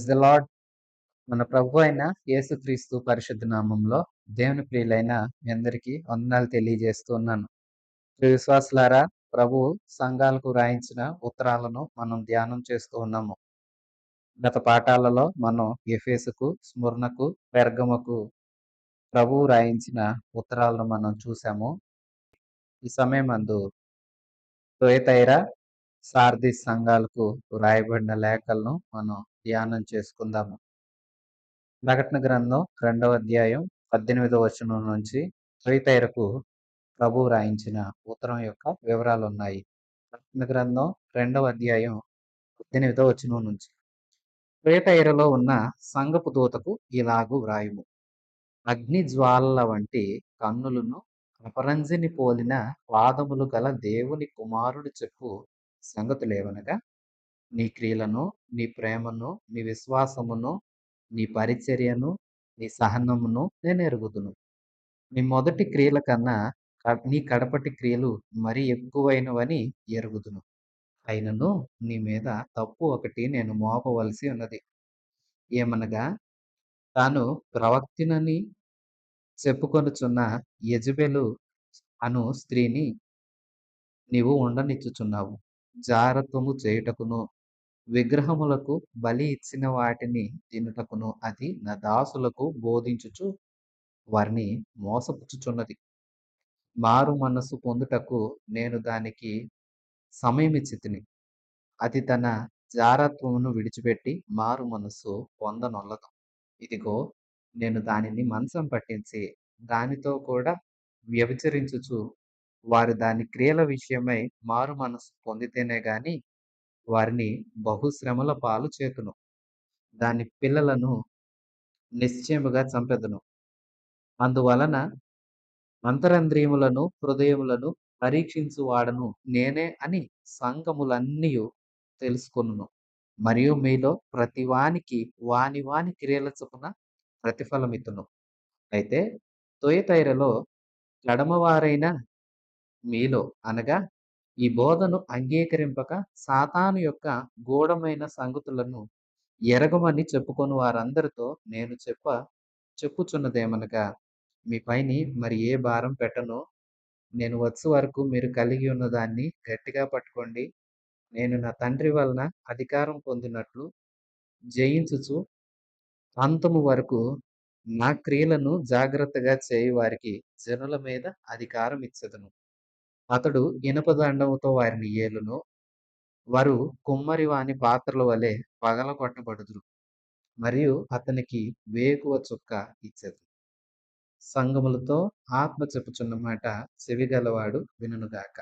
Praise the lord. మన ప్రభు అయిన యేసుక్రీస్తు పరిశుద్ధ నామంలో దేవుని ప్రియులైన మీ అందరికీ వందనాలు తెలియజేస్తూ ఉన్నాను. ప్రియ విశ్వాసులారా, ప్రభు సంఘాలకు రాయించిన ఉత్తరాలను మనం ధ్యానం చేస్తూ ఉన్నాము. గత పాఠాలలో మనం ఎఫెసుకు, స్ముర్నకు, పెర్గముకు ప్రభువు రాయించిన ఉత్తరాలను మనం చూసాము. ఈ సమయమందు తుయతైర, సార్దీస్ సంఘాలకు రాయబడిన లేఖలను మనం ధ్యానం చేసుకుందాము. ప్రకటన గ్రంథం 2వ అధ్యాయం 18వ వచనం నుంచి తుయతైరకు ప్రభువు రాయించిన ఉత్తరం యొక్క వివరాలు ఉన్నాయి. ప్రకటన గ్రంథం 2వ అధ్యాయం 18వ వచనం నుంచి, తుయతైరలో ఉన్న సంఘపు దూతకు ఇలాగు వ్రాయుము. అగ్ని జ్వాలల వంటి కన్నులను, అపరంజిని పోలిన పాదములు గల దేవుని కుమారుడు చెప్పు సంగతులేవనగా, నీ క్రియలను, నీ ప్రేమను, నీ విశ్వాసమును, నీ పరిచర్యను, నీ సహనమును నేను ఎరుగుదును. నీ మొదటి క్రియల కన్నా నీ కడపటి క్రియలు మరి ఎక్కువైనవని ఎరుగుదును. అయినను నీ మీద తప్పు ఒకటి నేను మోపవలసి ఉన్నది. ఏమనగా, తాను ప్రవక్తినని చెప్పుకొనుచున్న యెజబెలు అను స్త్రీని నీవు ఉండనిచ్చుచున్నావు. జారత్వము చేయుటకును, విగ్రహములకు బలి ఇచ్చిన వాటిని తినుటకును అది నా దాసులకు బోధించుచు వారిని మోసపుచ్చుచున్నది. మారు మనస్సు పొందుటకు నేను దానికి సమయమిచ్చితిని. అది తన జారత్వమును విడిచిపెట్టి మారు మనస్సు పొందనొల్లదు. ఇదిగో, నేను దానిని మంచం పట్టించి దానితో కూడా వ్యభిచరించుచు వారు దాని క్రియల విషయమై మారు మనస్సు పొందితేనే గాని వారిని బహుశ్రమల పాలు చేతును. దాని పిల్లలను నిశ్చయముగా చంపెదను. అందువలన అంతరంద్రియములను, హృదయములను పరీక్షించువాడను నేనే అని సంఘములన్నీయు తెలుసుకొనును. మరియు మీలో ప్రతి వానికి వాని వాని క్రియల చొప్పున ప్రతిఫలమిత్తును. అయితే తుయతైరలో కడమవారైన మీలో అనగా ఈ బోధను అంగీకరింపక సాతాను యొక్క గూఢమైన సంగతులను ఎరగమని చెప్పుకొని వారందరితో నేను చెప్పుచున్నదేమనగా, మీ పైని మరి ఏ భారం పెట్టను. నేను వచ్చు వరకు మీరు కలిగి ఉన్న దాన్ని గట్టిగా పట్టుకోండి. నేను నా తండ్రి వలన అధికారం పొందినట్లు జయించుచు అంతము వరకు నా క్రియలను జాగ్రత్తగా చేయి వారికి జనుల మీద అధికారం ఇచ్చెదను. అతడు ఇనపదండముతో వారిని ఏలును. వారు కుమ్మరి వాని పాత్రల వలె పగలగొట్టబడుదురు. మరియు అతనికి వేకువ చుక్క ఇచ్చెదను. సంఘములతో ఆత్మ చెప్పుచున్న మాట చెవిగలవాడు వినుగాక.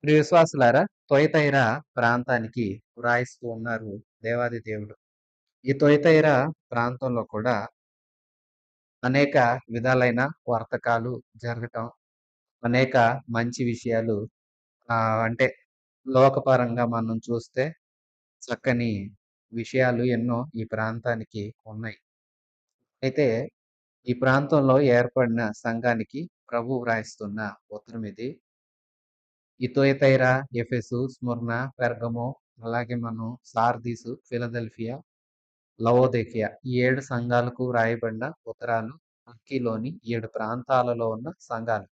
ప్రియ విశ్వాసులారా, తుయతైర ప్రాంతానికి వ్రాయిస్తూ ఉన్నారు దేవాది దేవుడు. ఈ తుయతైర ప్రాంతంలో కూడా అనేక విధాలైన వర్తకాలు జరగటం, అనేక మంచి విషయాలు అంటే లోకపరంగా మనం చూస్తే చక్కని విషయాలు ఎన్నో ఈ ప్రాంతానికి ఉన్నాయి. అయితే ఈ ప్రాంతంలో ఏర్పడిన సంఘానికి ప్రభువు వ్రాయిస్తున్న ఉత్తరం ఇది. ఈ తుయతైర, ఎఫెసు, స్ముర్న, పెర్గము, అలాగే మనం సార్దీసు, ఫిలదెల్ఫియా, లవోదికయ ఈ 7 సంఘాలకు వ్రాయబడిన ఉత్తరాలు టర్కీలోని 7 ప్రాంతాలలో ఉన్న సంఘాలు.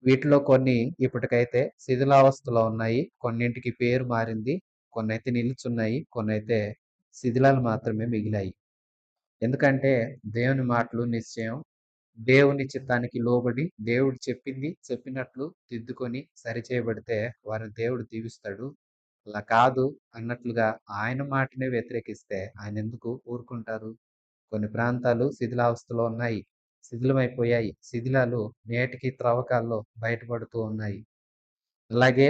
వీటిలో కొన్ని ఇప్పటికైతే శిథిలావస్థలో ఉన్నాయి. కొన్నింటికి పేరు మారింది. కొన్నైతే నిలుచున్నాయి. కొన్నైతే శిథిలాలు మాత్రమే మిగిలాయి. ఎందుకంటే దేవుని మాటలు నిశ్చయం. దేవుని చిత్తానికి లోబడి దేవుడు చెప్పింది చెప్పినట్లు దిద్దుకొని సరిచేయబడితే వారిని దేవుడు దీవిస్తాడు. అలా కాదు అన్నట్లుగా ఆయన మాటనే వ్యతిరేకిస్తే ఆయన ఎందుకు ఊరుకుంటారు? కొన్ని ప్రాంతాలు శిథిలావస్థలో ఉన్నాయి, శిథిలమైపోయాయి. శిథిలాలు నేటికి త్రవ్వకాల్లో బయటపడుతూ ఉన్నాయి. అలాగే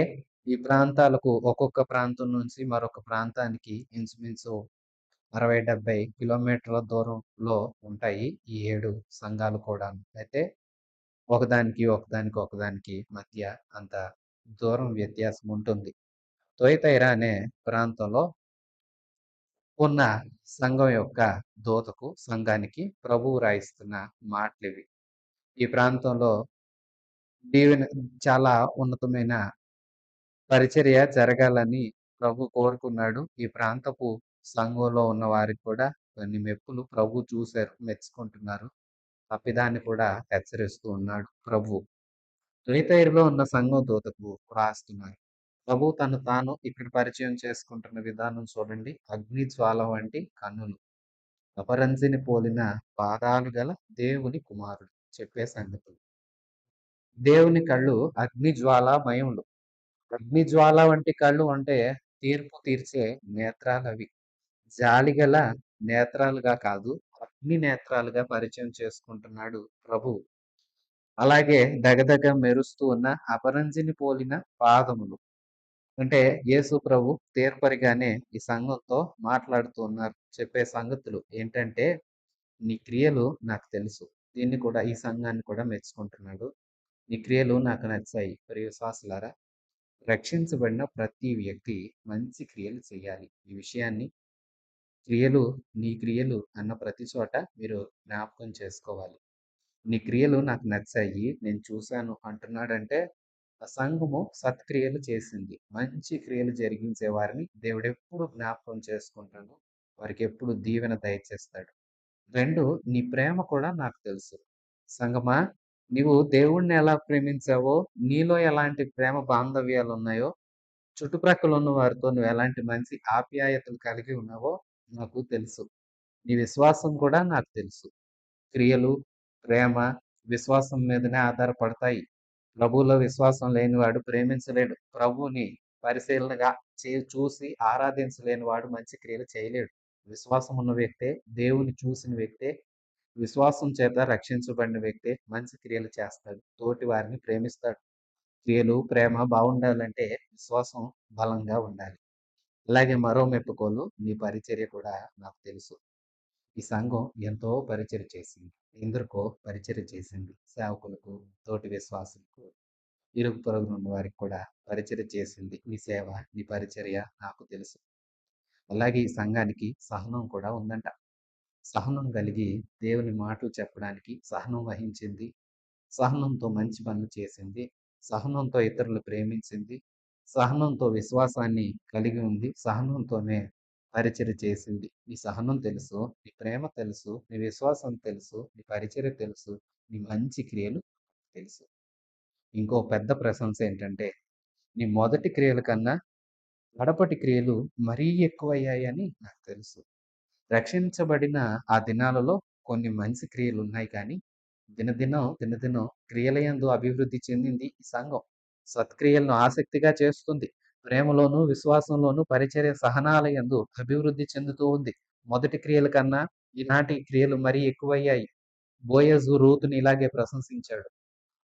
ఈ ప్రాంతాలకు ఒక్కొక్క ప్రాంతం నుంచి మరొక ప్రాంతానికి ఇంచుమించు 60-70 కిలోమీటర్ల దూరంలో ఉంటాయి ఈ 7 సంఘాలు కూడా. అయితే ఒకదానికి మధ్య అంత దూరం వ్యత్యాసం ఉంటుంది. తుయతైర అనే ప్రాంతంలో ఉన్న సంఘం యొక్క దూతకు సంఘానికి ప్రభువు రాయిస్తున్న మాటలివి. ఈ ప్రాంతంలో చాలా ఉన్నతమైన పరిచర్య జరగాలని ప్రభు కోరుకున్నాడు. ఈ ప్రాంతపు సంఘంలో ఉన్న వారికి కూడా కొన్ని మెప్పులు ప్రభు చూశారు, మెచ్చుకుంటున్నారు. తప్పిదాన్ని కూడా హెచ్చరిస్తూ ఉన్నాడు ప్రభు. తుయతైరులో ఉన్న సంఘం దూతకు రాస్తున్నారు. ప్రభు తను తాను ఇక్కడ పరిచయం చేసుకుంటున్న విధానం చూడండి. అగ్ని జ్వాల వంటి కన్నులు, అపరంజిని పోలిన పాదాలు గల దేవుని కుమారుడు చెప్పే సంగతులు. దేవుని కళ్ళు అగ్ని జ్వాలామయములు. అగ్ని జ్వాల వంటి కళ్ళు అంటే తీర్పు తీర్చే నేత్రాలవి. జాలిగల నేత్రాలుగా కాదు, అగ్ని నేత్రాలుగా పరిచయం చేసుకుంటున్నాడు ప్రభువు. అలాగే దగదగ మెరుస్తూ ఉన్న అపరంజిని పోలిన పాదములు. అంటే యేసు ప్రభు తీర్పరిగానే ఈ సంఘంతో మాట్లాడుతూ ఉన్నారు. చెప్పే సంగతులు ఏంటంటే, నీ క్రియలు నాకు తెలుసు. దీన్ని కూడా ఈ సంఘాన్ని కూడా మెచ్చుకుంటున్నాడు. నీ క్రియలు నాకు నచ్చాయి. ప్రియ విశ్వాసులారా, రక్షించబడిన ప్రతి వ్యక్తి మంచి క్రియలు చేయాలి. ఈ విషయాన్ని క్రియలు, నీ క్రియలు అన్న ప్రతి చోట మీరు జ్ఞాపకం చేసుకోవాలి. నీ క్రియలు నాకు నచ్చాయి, నేను చూశాను అంటున్నాడంటే ఆ సంఘము సత్క్రియలు చేసింది. మంచి క్రియలు జరిగించే వారిని దేవుడెప్పుడు జ్ఞాపకం చేసుకుంటాడు. వారికి ఎప్పుడు దీవెన దయచేస్తాడు. 2, నీ ప్రేమ కూడా నాకు తెలుసు. సంగమా, నీవు దేవుణ్ణి ఎలా ప్రేమించావో, నీలో ఎలాంటి ప్రేమ బాంధవ్యాలు ఉన్నాయో, చుట్టుప్రక్కల ఉన్న వారితో నువ్వు ఎలాంటి మంచి ఆప్యాయతలు కలిగి ఉన్నావో నాకు తెలుసు. నీ విశ్వాసం కూడా నాకు తెలుసు. క్రియలు, ప్రేమ, విశ్వాసం మీదనే ఆధారపడతాయి. ప్రభువులో విశ్వాసం లేనివాడు ప్రేమించలేడు. ప్రభువుని పరిశీలనగా చూసి ఆరాధించలేని వాడు మంచి క్రియలు చేయలేడు. విశ్వాసం ఉన్న వ్యక్తే, దేవుని చూసిన వ్యక్తే, విశ్వాసం చేత రక్షించబడిన వ్యక్తే మంచి క్రియలు చేస్తాడు. తోటి వారిని ప్రేమిస్తాడు. క్రియలు, ప్రేమ బాగుండాలంటే విశ్వాసం బలంగా ఉండాలి. అలాగే మరో మెప్పుకోలు, నీ పరిచర్య కూడా నాకు తెలుసు. ఈ సంఘం ఎంతో పరిచర్య చేసింది. ఎందరికో పరిచర్య చేసింది. సేవకులకు, తోటి విశ్వాసులకు, ఇరుగు పొరుగున ఉన్న వారికి కూడా పరిచర్య చేసింది. నీ సేవ, నీ పరిచర్య నాకు తెలుసు. అలాగే ఈ సంఘానికి సహనం కూడా ఉందంట. సహనం కలిగి దేవుని మాటలు చెప్పడానికి సహనం వహించింది. సహనంతో మంచి పనులు చేసింది. సహనంతో ఇతరులు ప్రేమించింది. సహనంతో విశ్వాసాన్ని కలిగి ఉంది. సహనంతోనే పరిచర్య చేసింది. నీ సహనం తెలుసు, నీ ప్రేమ తెలుసు, నీ విశ్వాసం తెలుసు, నీ పరిచర్య తెలుసు, నీ మంచి క్రియలు తెలుసు. ఇంకో పెద్ద ప్రశంస ఏంటంటే, నీ మొదటి క్రియల కన్నా కడపటి క్రియలు మరీ ఎక్కువయ్యాయని నాకు తెలుసు. రక్షించబడిన ఆ దినాలలో కొన్ని మంచి క్రియలు ఉన్నాయి కానీ, దినదినం క్రియలయందు అభివృద్ధి చెందింది ఈ సంఘం. సత్క్రియలను ఆసక్తిగా చేస్తుంది. ప్రేమలోను, విశ్వాసంలోను, పరిచర్య సహనాలయందు అభివృద్ధి చెందుతూ ఉంది. మొదటి క్రియల కన్నా ఈనాటి క్రియలు మరీ ఎక్కువయ్యాయి. బోయజు రూతుని ఇలాగే ప్రశంసించాడు.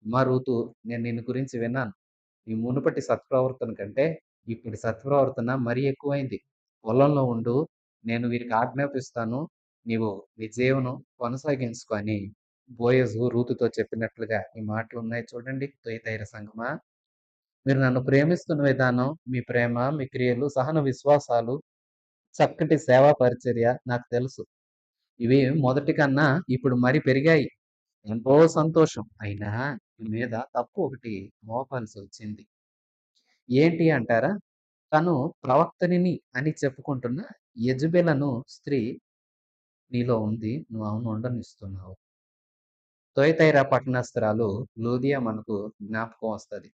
అమ్మా రూతు, నేను నిన్ను గురించి విన్నాను. ఈ మునుపటి సత్ప్రవర్తన కంటే ఇప్పటి సత్ప్రవర్తన మరీ ఎక్కువైంది. పొలంలో ఉండు, నేను వీరికి ఆజ్ఞాపిస్తాను. నీవు నీ జీవనం కొనసాగించుకో అని బోయజు రూతుతో చెప్పినట్లుగా ఈ మాటలు ఉన్నాయి చూడండి. తుయతైర సంఘమా, మీరు నన్ను ప్రేమిస్తున్న విధానం, మీ ప్రేమ, మీ క్రియలు, సహన విశ్వాసాలు, చక్కటి సేవా పరిచర్య నాకు తెలుసు. ఇవి మొదటి కన్నా ఇప్పుడు మరి పెరిగాయి. ఎంతో సంతోషం. అయినా మీ మీద తప్పు ఒకటి మోపాల్సి వచ్చింది. ఏంటి అంటారా? తను ప్రవక్తనిని అని చెప్పుకుంటున్న యెజబెలను స్త్రీ నీలో ఉంది. నువ్వు ఆమెను ఉండనిస్తున్నావు. తొయతైరా పట్టణస్థురాలు లూదియా మనకు జ్ఞాపకం వస్తది.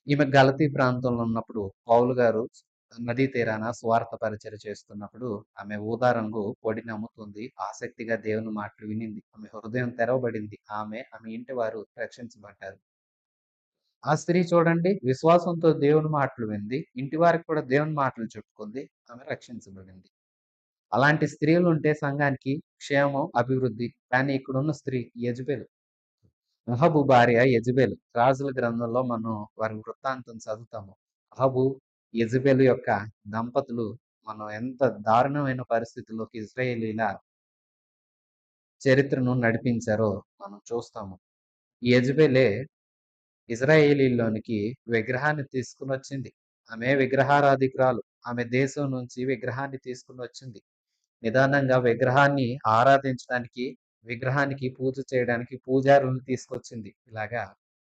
ఈమె గలతీ ప్రాంతంలో ఉన్నప్పుడు పౌలు గారు నదీ తీరాన స్వార్థ పరిచర్య చేస్తున్నప్పుడు ఆమె ఊదా రంగు పొడిని అమ్ముతుంది. ఆసక్తిగా దేవుని మాటలు వినింది. ఆమె హృదయం తెరవబడింది. ఆమె ఇంటి వారు రక్షించబడ్డారు. ఆ స్త్రీ చూడండి, విశ్వాసంతో దేవుని మాటలు వింది. ఇంటి వారికి కూడా దేవుని మాటలు చెప్పుకుంది. ఆమె రక్షించబడింది. అలాంటి స్త్రీలు ఉంటే సంఘానికి క్షేమం, అభివృద్ధి. కానీ ఇక్కడున్న స్త్రీ యెజబెలు. అహబు భార్య యెజబెలు. రాజుల గ్రంథంలో మనం వారి వృత్తాంతం చదువుతాము. అహబు, యెజబెలు యొక్క దంపతులు మనం ఎంత దారుణమైన పరిస్థితుల్లోకి ఇశ్రాయేలీల చరిత్రను నడిపించారో మనం చూస్తాము. ఈ యెజబెలే ఇజ్రాయేలీలోనికి విగ్రహాన్ని తీసుకుని వచ్చింది. ఆమె విగ్రహారాధికురాలు. ఆమె దేశం నుంచి విగ్రహాన్ని తీసుకుని వచ్చింది. నిదానంగా విగ్రహాన్ని ఆరాధించడానికి, విగ్రహానికి పూజ చేయడానికి పూజారులను తీసుకొచ్చింది. ఇలాగా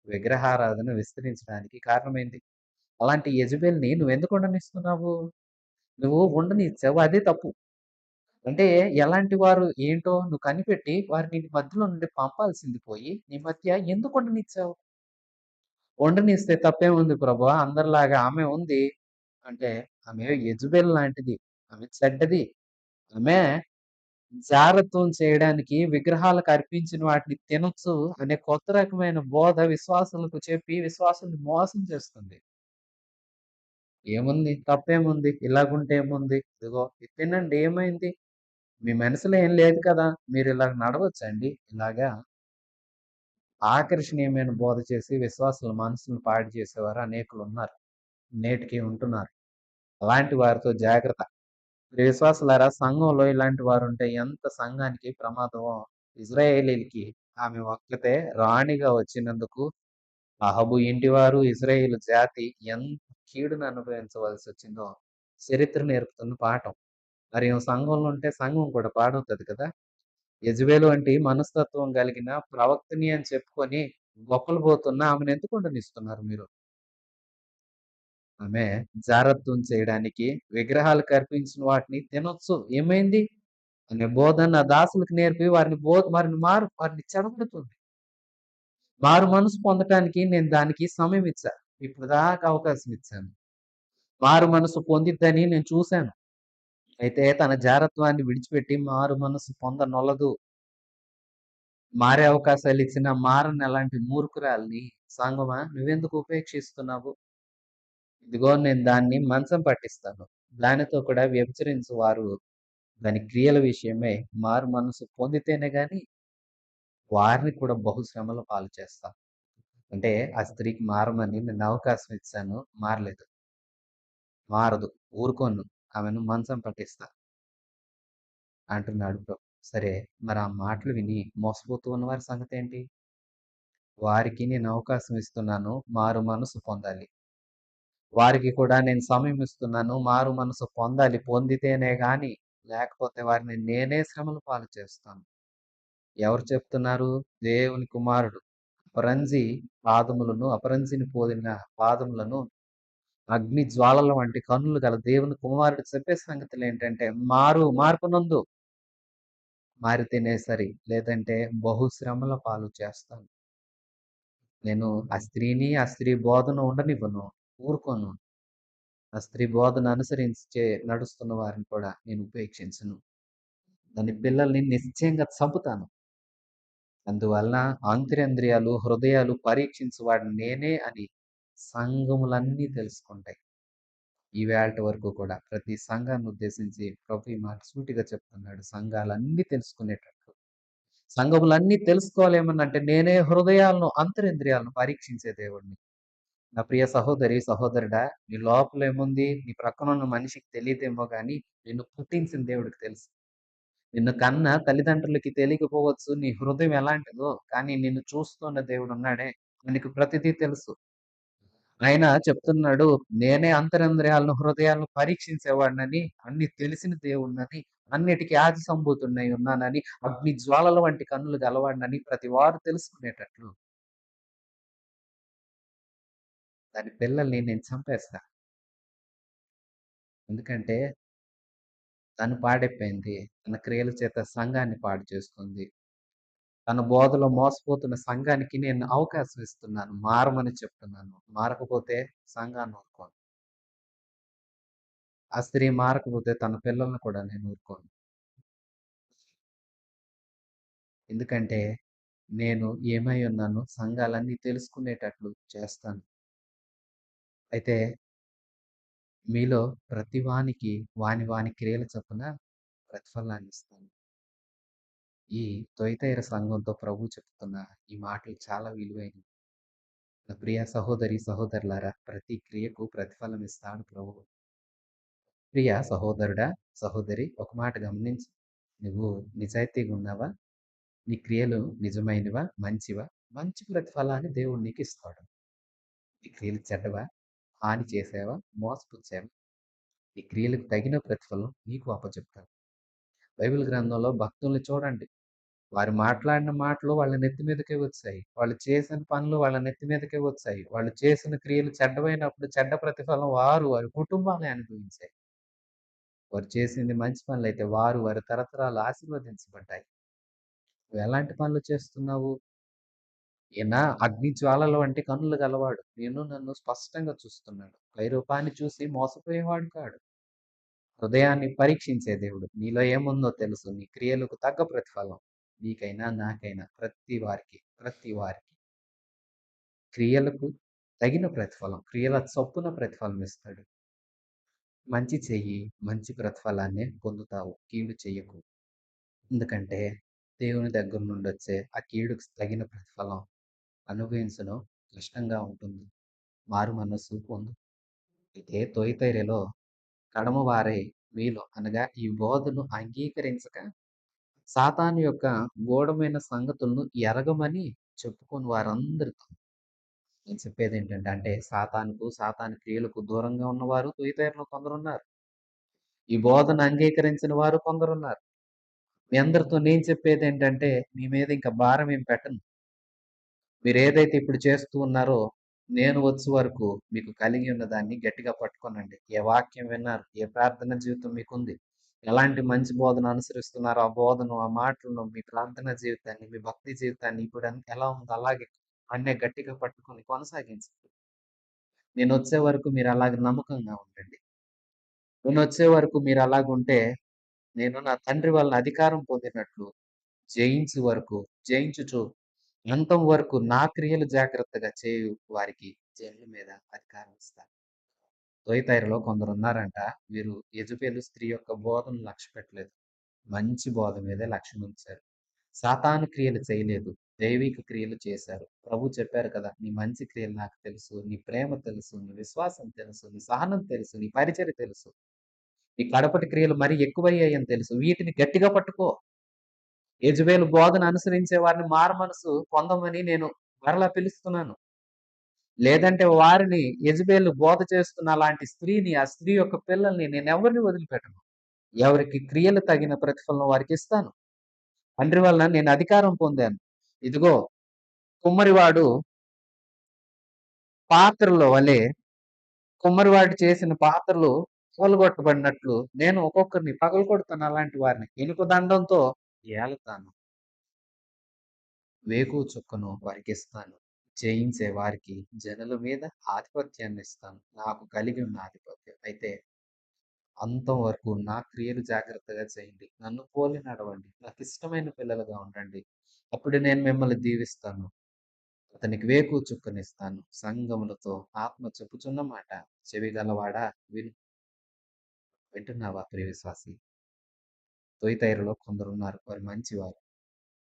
విగ్రహారాధన విస్తరించడానికి కారణమైంది. అలాంటి యెజబెల్‌ని నువ్వెందుకు ఉండనిస్తున్నావు? నువ్వు ఉండనిచ్చావు. అదే తప్పు. అంటే ఎలాంటి వారు ఏంటో నువ్వు కనిపెట్టి వారిని నీ మధ్యలో నుండి పంపాల్సింది పోయి, నీ మధ్య ఎందుకు ఉండనిచ్చావు? ఉండనిస్తే తప్పేముంది ప్రభువా! అందరిలాగా ఆమె ఉంది. అంటే ఆమె యెజబెల్ లాంటిది. ఆమె చెడ్డది. ఆమె జారత్వం చేయడానికి విగ్రహాలకు అర్పించిన వాటిని తినొచ్చు అనే కొత్త రకమైన బోధ విశ్వాసులకు చెప్పి విశ్వాసుల్ని మోసం చేస్తుంది. ఏముంది? తప్పేముంది? ఇలాగుంటే ఏముంది? ఇదిగో ఇది తినండి ఏమైంది? మీ మనసులో ఏం లేదు కదా! మీరిలాగ నడవచ్చండి. ఇలాగా ఆకర్షణీయమైన బోధ చేసి విశ్వాసుల మనసులను పాడు చేసేవారు అనేకులున్నారు. నేటికి ఉంటున్నారు. అలాంటి వారితో జాగ్రత్త. ప్రియ విశ్వాసులారా, సంఘంలో ఇలాంటి వారుంటే ఎంత సంఘానికి ప్రమాదమో. ఇజ్రాయేలీయులకి ఆమె ఒక్కతే రాణిగా వచ్చినందుకు అహబు ఇంటివారు, ఇజ్రాయేలు జాతి ఎంత కీడును అనుభవించవలసొచ్చిందో చరిత్ర నేర్పుతున్న పాఠం. మరి ఈమె సంఘంలో ఉంటే సంఘం కూడా పాడవుతది కదా! యెజబెలు వంటి మనస్తత్వం కలిగిన ప్రవక్తని అని చెప్పుకొని గొప్పలు పోతున్న ఆమెనెందుకు ఉండనిస్తున్నారు మీరు? ఆమె జారత్వం చేయడానికి విగ్రహాలకు అర్పించిన వాటిని తినొచ్చు. ఏమైంది? అనే బోధ నా దాసులకు నేర్పి వారిని చెడగొడుతుంది. మారు మనసు పొందటానికి నేను దానికి సమయం ఇచ్చా. ఇప్పటిదాకా అవకాశం ఇచ్చాను. మారు మనసు పొందిద్దని నేను చూశాను. అయితే తన జారత్వాన్ని విడిచిపెట్టి మారు మనసు పొందనొల్లదు. మారే అవకాశాలిచ్చినా మారని అలాంటి మూర్ఖురాలిని సంగమా నువ్వెందుకు ఉపేక్షిస్తున్నావు? ఇదిగో నేను దాన్ని మంచం పట్టిస్తాను. దానితో కూడా వ్యభిచరించు వారు దాని క్రియల విషయమై మారు మనసు పొందితేనే గాని వారిని కూడా బహుశ్రమల పాలు చేస్తా. అంటే ఆ స్త్రీకి మారమని నేను అవకాశం ఇచ్చాను. మారలేదు. మారదు. ఊరుకోను. ఆమెను మంచం పట్టిస్తా అంటున్నాడు ప్రభు. సరే, మరి ఆ మాటలు విని మోసపోతూ ఉన్న వారి సంగతేంటి? వారికి నేను అవకాశం ఇస్తున్నాను. మారు మనసు పొందాలి. వారికి కూడా నేను సమయం ఇస్తున్నాను. మారు మనసు పొందాలి. పొందితేనే గాని లేకపోతే వారిని నేనే శ్రమల పాలు చేస్తాను. ఎవరు చెప్తున్నారు? దేవుని కుమారుడు. అపరంజి అపరంజిని పోలిన పాదములను అగ్ని జ్వాలల వంటి కన్నులు గల దేవుని కుమారుడు చెప్పే సంగతులేంటంటే మార్పు నొందు. మారితేనే సరి. లేదంటే బహుశ్రమల పాలు చేస్తాను. నేను ఆ స్త్రీని, ఆ స్త్రీ బోధన ఉండనివ్వను. ఊరుకోను. ఆ స్త్రీ బోధన అనుసరించి నడుస్తున్న వారిని కూడా నేను ఉపేక్షించను. దాని పిల్లల్ని నిశ్చయంగా చంపుతాను. అందువలన అంతరింద్రియాలు, హృదయాలు పరీక్షించువాడు నేనే అని సంఘములన్నీ తెలుసుకుంటాయి. ఈవేళటి వరకు కూడా ప్రతి సంఘాన్ని ఉద్దేశించి ప్రభు ఈ మాట సూటిగా చెప్తున్నాడు. సంఘాలన్నీ తెలుసుకునేటట్లు. సంఘములన్నీ తెలుసుకోవాలేమనంటే నేనే హృదయాలను, అంతరింద్రియాలను పరీక్షించే దేవుడిని. నా ప్రియ సహోదరి, సహోదరుడా, నీ లోపల ఏముంది? నీ ప్రక్కనున్న మనిషికి తెలియదేమో గాని నిన్ను పుట్టించిన దేవుడికి తెలుసు. నిన్ను కన్న తల్లిదండ్రులకి తెలియకపోవచ్చు నీ హృదయం ఎలాంటిదో. కానీ నిన్ను చూస్తున్న దేవుడున్నాడే, ఆయనకి ప్రతిదీ తెలుసు. ఆయన చెప్తున్నాడు, నేనే అంతరింద్రియాలను, హృదయాలను పరీక్షించేవాడినని, అన్ని తెలిసిన దేవుడినని, అన్నిటికి ఆది సంభూతుడినై ఉన్నానని, అగ్ని జ్వాలల వంటి కన్నులు గలవాడినని ప్రతి వారు తెలుసుకునేటట్లు దాని పిల్లల్ని నేను చంపేస్తా. ఎందుకంటే తను పాడైపోయింది. తన క్రియల చేత సంఘాన్ని పాడు చేస్తుంది. తన బోధలో మోసపోతున్న సంఘానికి నేను అవకాశం ఇస్తున్నాను. మారమని చెప్తున్నాను. మారకపోతే సంఘాన్ని ఊరుకోను. ఆ స్త్రీ మారకపోతే తన పిల్లల్ని కూడా నేను ఊరుకోను. ఎందుకంటే నేను ఏమై ఉన్నానో సంఘాలన్నీ తెలుసుకునేటట్లు చేస్తాను. అయితే మీలో ప్రతి వానికి వాని క్రియల చొప్పున ప్రతిఫలాన్ని ఇస్తాను. ఈ తొయతైర సంఘంతో ప్రభువు చెప్తున్న ఈ మాటలు చాలా విలువైనవి. నా ప్రియ సహోదరి, సహోదరులారా, ప్రతి క్రియకు ప్రతిఫలం ఇస్తాడు ప్రభువు. ప్రియ సహోదరుడా, సహోదరి, ఒక మాట గమనించు. నువ్వు నిజాయితీగా ఉన్నావా? నీ క్రియలు నిజమైనవా? మంచివా? మంచి ప్రతిఫలాన్ని దేవుడు నీకిస్తాడు. నీ క్రియలు చెడ్డవా? హాని చేసావా? మోసపుచ్చావా? ఈ క్రియలకు తగిన ప్రతిఫలం నీకు అప్పచెప్తాడు. బైబిల్ గ్రంథంలో భక్తుల్ని చూడండి. వారు మాట్లాడిన మాటలు వాళ్ళ నెత్తి మీదకే వచ్చాయి. వాళ్ళు చేసిన పనులు వాళ్ళ నెత్తి మీదకే వచ్చాయి. వాళ్ళు చేసిన క్రియలు చెడ్డవైనప్పుడు చెడ్డ ప్రతిఫలం వారి కుటుంబాలే అనుభవించాయి. వారు చేసింది మంచి పనులైతే వారి తరతరాలు ఆశీర్వదించబడ్డాయి. నువ్వెలాంటి పనులు చేస్తున్నావు? ఈయన అగ్ని జ్వాలల వంటి కన్నులు గలవాడు. నన్ను స్పష్టంగా చూస్తున్నాడు. పై రూపాన్ని చూసి మోసపోయేవాడు కాడు. హృదయాన్ని పరీక్షించే దేవుడు. నీలో ఏముందో తెలుసు. నీ క్రియలకు తగ్గ ప్రతిఫలం నీకైనా, నాకైనా ప్రతి వారికి క్రియలకు తగిన ప్రతిఫలం, క్రియల చొప్పున ప్రతిఫలం ఇస్తాడు. మంచి చెయ్యి, మంచి ప్రతిఫలాన్నే పొందుతావు. కీడు చెయ్యకు. ఎందుకంటే దేవుని దగ్గర నుండొచ్చే ఆ కీడుకు తగిన ప్రతిఫలం అనుభవించడం కష్టంగా ఉంటుంది. మారు మనస్సు పొందు. అయితే తొయితైరలో కడమవారై మీలో అనగా ఈ బోధను అంగీకరించక సాతాను యొక్క గూఢమైన సంగతులను ఎరగమని చెప్పుకొని వారందరితో నేను చెప్పేదేంటంటే, సాతాను క్రియలకు దూరంగా ఉన్నవారు తుయతైరలో కొందరున్నారు. ఈ బోధన అంగీకరించిన వారు కొందరున్నారు. మీ అందరితో నేను చెప్పేదేంటంటే, మీ మీద ఇంక భారం ఏం పెట్టను. మీరేదైతే ఇప్పుడు చేస్తూ ఉన్నారో, నేను వచ్చే వరకు మీకు కలిగి ఉన్న దాన్ని గట్టిగా పట్టుకోనండి. ఏ వాక్యం విన్నారు? ఏ ప్రార్థన జీవితం మీకుంది? ఎలాంటి మంచి బోధన అనుసరిస్తున్నారో, ఆ బోధను, ఆ మాటలను, మీ ప్రార్థనా జీవితాన్ని, మీ భక్తి జీవితాన్ని ఇప్పుడు ఎలా ఉందో అలాగే అన్నే గట్టిగా పట్టుకొని కొనసాగించండి. నేనొచ్చే వరకు మీరు అలాగే నమ్మకంగా ఉండండి. నేనొచ్చే వరకు మీరు అలాగుంటే, నేను నా తండ్రి వలన అధికారం పొందినట్లు జయించుచు అంతం వరకు నా క్రియలు జాగ్రత్తగా చేయు వారికి జనుల మీద అధికారం ఇస్తాను. తొయితైరలో కొందరున్నారంట, వీరు యెజెబెలు స్త్రీ యొక్క బోధనను లక్ష్యపెట్టలేదు. మంచి బోధ మీదే లక్ష్యముంచారు. సాతాను క్రియలు చేయలేదు. దైవిక క్రియలు చేశారు. ప్రభు చెప్పారు కదా! నీ మంచి క్రియలు నాకు తెలుసు. నీ ప్రేమ తెలుసు. నీ విశ్వాసం తెలుసు. నీ సహనం తెలుసు. నీ పరిచర్య తెలుసు. నీ కడపటి క్రియలు మరీ ఎక్కువయ్యాయని తెలుసు. వీటిని గట్టిగా పట్టుకో. యెజెబెలు బోధన అనుసరించే వారిని మారుమనసు పొందమని నేను మరలా పిలుస్తున్నాను. లేదంటే వారిని యెజెబెలు బోధ చేస్తున్న అలాంటి స్త్రీని, ఆ స్త్రీ యొక్క పిల్లల్ని నేనెవరిని వదిలిపెట్టను. ఎవరికి క్రియలు తగిన ప్రతిఫలం వారికిస్తాను. తండ్రి వలన నేను అధికారం పొందాను. ఇదిగో కుమ్మరివాడు పాత్రలో వలె కుమ్మరివాడు చేసిన పాత్రలు పగలగొట్టబడినట్లు నేను ఒక్కొక్కరిని పగలగొడతాను అలాంటి వారిని. ఇనుప దండంతో ఏలుతాను. వేకువ చుక్కను వారికిస్తాను. జయించే వారికి జనుల మీద ఆధిపత్యాన్నిస్తాను. నాకు కలిగి ఉన్న ఆధిపత్యం. అయితే అంతం వరకు నా క్రియలు జాగ్రత్తగా చేయండి. నన్ను పోలి నడవండి. నాకిష్టమైన పిల్లలుగా ఉండండి. అప్పుడు నేను మిమ్మల్ని దీవిస్తాను. అతనికి వేకువ చుక్కనిస్తాను. సంగములతో ఆత్మ చెప్పుచున్న మాట చెవిగలవాడా విను. వింటున్నావా ప్రియ విశ్వాసి? తొయితైరలో కొందరున్నారు. వారు మంచివారు.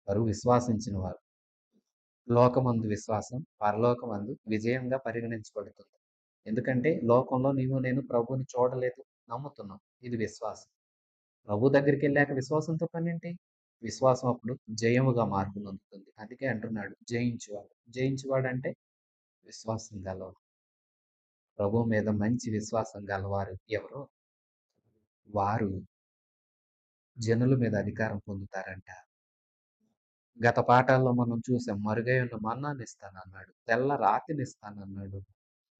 వారు విశ్వాసించిన వారు. లోకమందు విశ్వాసం పరలోకమందు విజయంగా పరిగణించబడుతుంది. ఎందుకంటే లోకంలో నేను ప్రభువుని చూడలేదు, నమ్ముతున్నాం. ఇది విశ్వాసం. ప్రభు దగ్గరికెళ్ళాక విశ్వాసంతో పనేంటి? విశ్వాసం అప్పుడు జయముగా మార్పు నొందుతుంది. అందుకే అంటున్నాడు జయించువాడు. జయించువాడంటే విశ్వాసం గలవాడు. ప్రభువు మీద మంచి విశ్వాసం గలవారు ఎవరో వారు జనుల మీద అధికారం పొందుతారంట. గత పాఠాల్లో మనం చూసాం. మరుగై ఉన్న మన్నానిస్తానన్నాడు. తెల్ల రాతినిస్తానన్నాడు.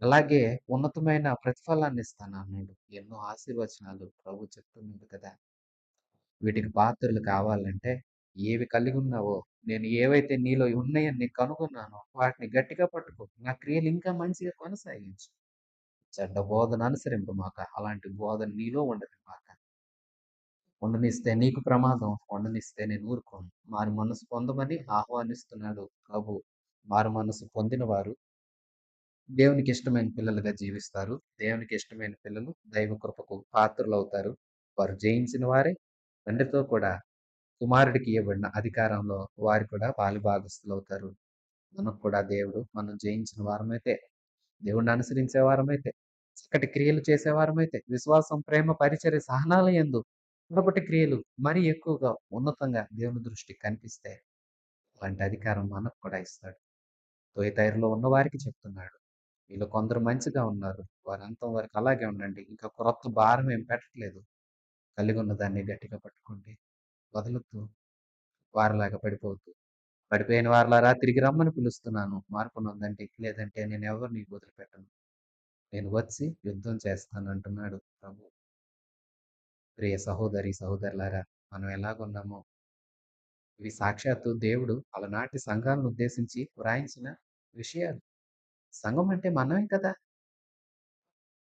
అలాగే ఉన్నతమైన ప్రతిఫలాన్నిస్తానన్నాడు. ఎన్నో ఆశీర్వచనాలు ప్రభు చెప్తున్నాడు కదా! వీటికి పాత్రలు కావాలంటే ఏవి కలిగున్నావో, నేను ఏవైతే నీలో ఉన్నాయని నేను కనుగొన్నానో వాటిని గట్టిగా పట్టుకో. నా క్రియలు ఇంకా మంచిగా కొనసాగించు. చెడ్డ బోధన అనుసరింపమాక. అలాంటి బోధన నీలో ఉండనివ్వమాక. ఉండనిస్తే నీకు ప్రమాదం. ఉండనిస్తే నేను ఊరుకోను. మారు మనసు పొందమని ఆహ్వానిస్తున్నాడు ప్రభు. మారు మనసు పొందిన వారు దేవునికి ఇష్టమైన పిల్లలుగా జీవిస్తారు. దేవునికి ఇష్టమైన పిల్లలు దైవ కృపకు పాత్రులవుతారు. వారు జయించిన వారే తండ్రితో కూడా కుమారుడికి ఇవ్వబడిన అధికారంలో వారు కూడా పాలుభాగస్తులవుతారు. మనకు కూడా దేవుడు మనం జయించిన వారమైతే, దేవుణ్ణి అనుసరించే వారమైతే, చక్కటి క్రియలు చేసేవారమైతే, విశ్వాసం, ప్రేమ, పరిచర్య, సహనాల యందు కడపటి క్రియలు మరీ ఎక్కువగా ఉన్నతంగా దేవుని దృష్టికి కనిపిస్తే అలాంటి అధికారం మనకు కూడా ఇస్తాడు. తొయితైరులో ఉన్న వారికి చెప్తున్నాడు. వీళ్ళు కొందరు మంచిగా ఉన్నారు. వారి అంతం వరకు అలాగే ఉండండి. ఇంకా క్రొత్త భారం ఏం పెట్టట్లేదు. కలిగి ఉన్న దాన్ని గట్టిగా పట్టుకోండి. వదలొద్దు. వారిలాగా పడిపోవద్దు. పడిపోయిన వారలారా తిరిగి రమ్మని పిలుస్తున్నాను. మార్పు నొందండి. లేదంటే నేనెవరిని వదిలిపెట్టను. నేను వచ్చి యుద్ధం చేస్తానంటున్నాడు ప్రభు. ప్రియ సహోదరి, సహోదరులారా, మనం ఎలాగున్నామో ఇవి సాక్షాత్తు దేవుడు అలనాటి సంఘాలను ఉద్దేశించి వ్రాయించిన విషయాలు. సంఘం అంటే మనమే కదా!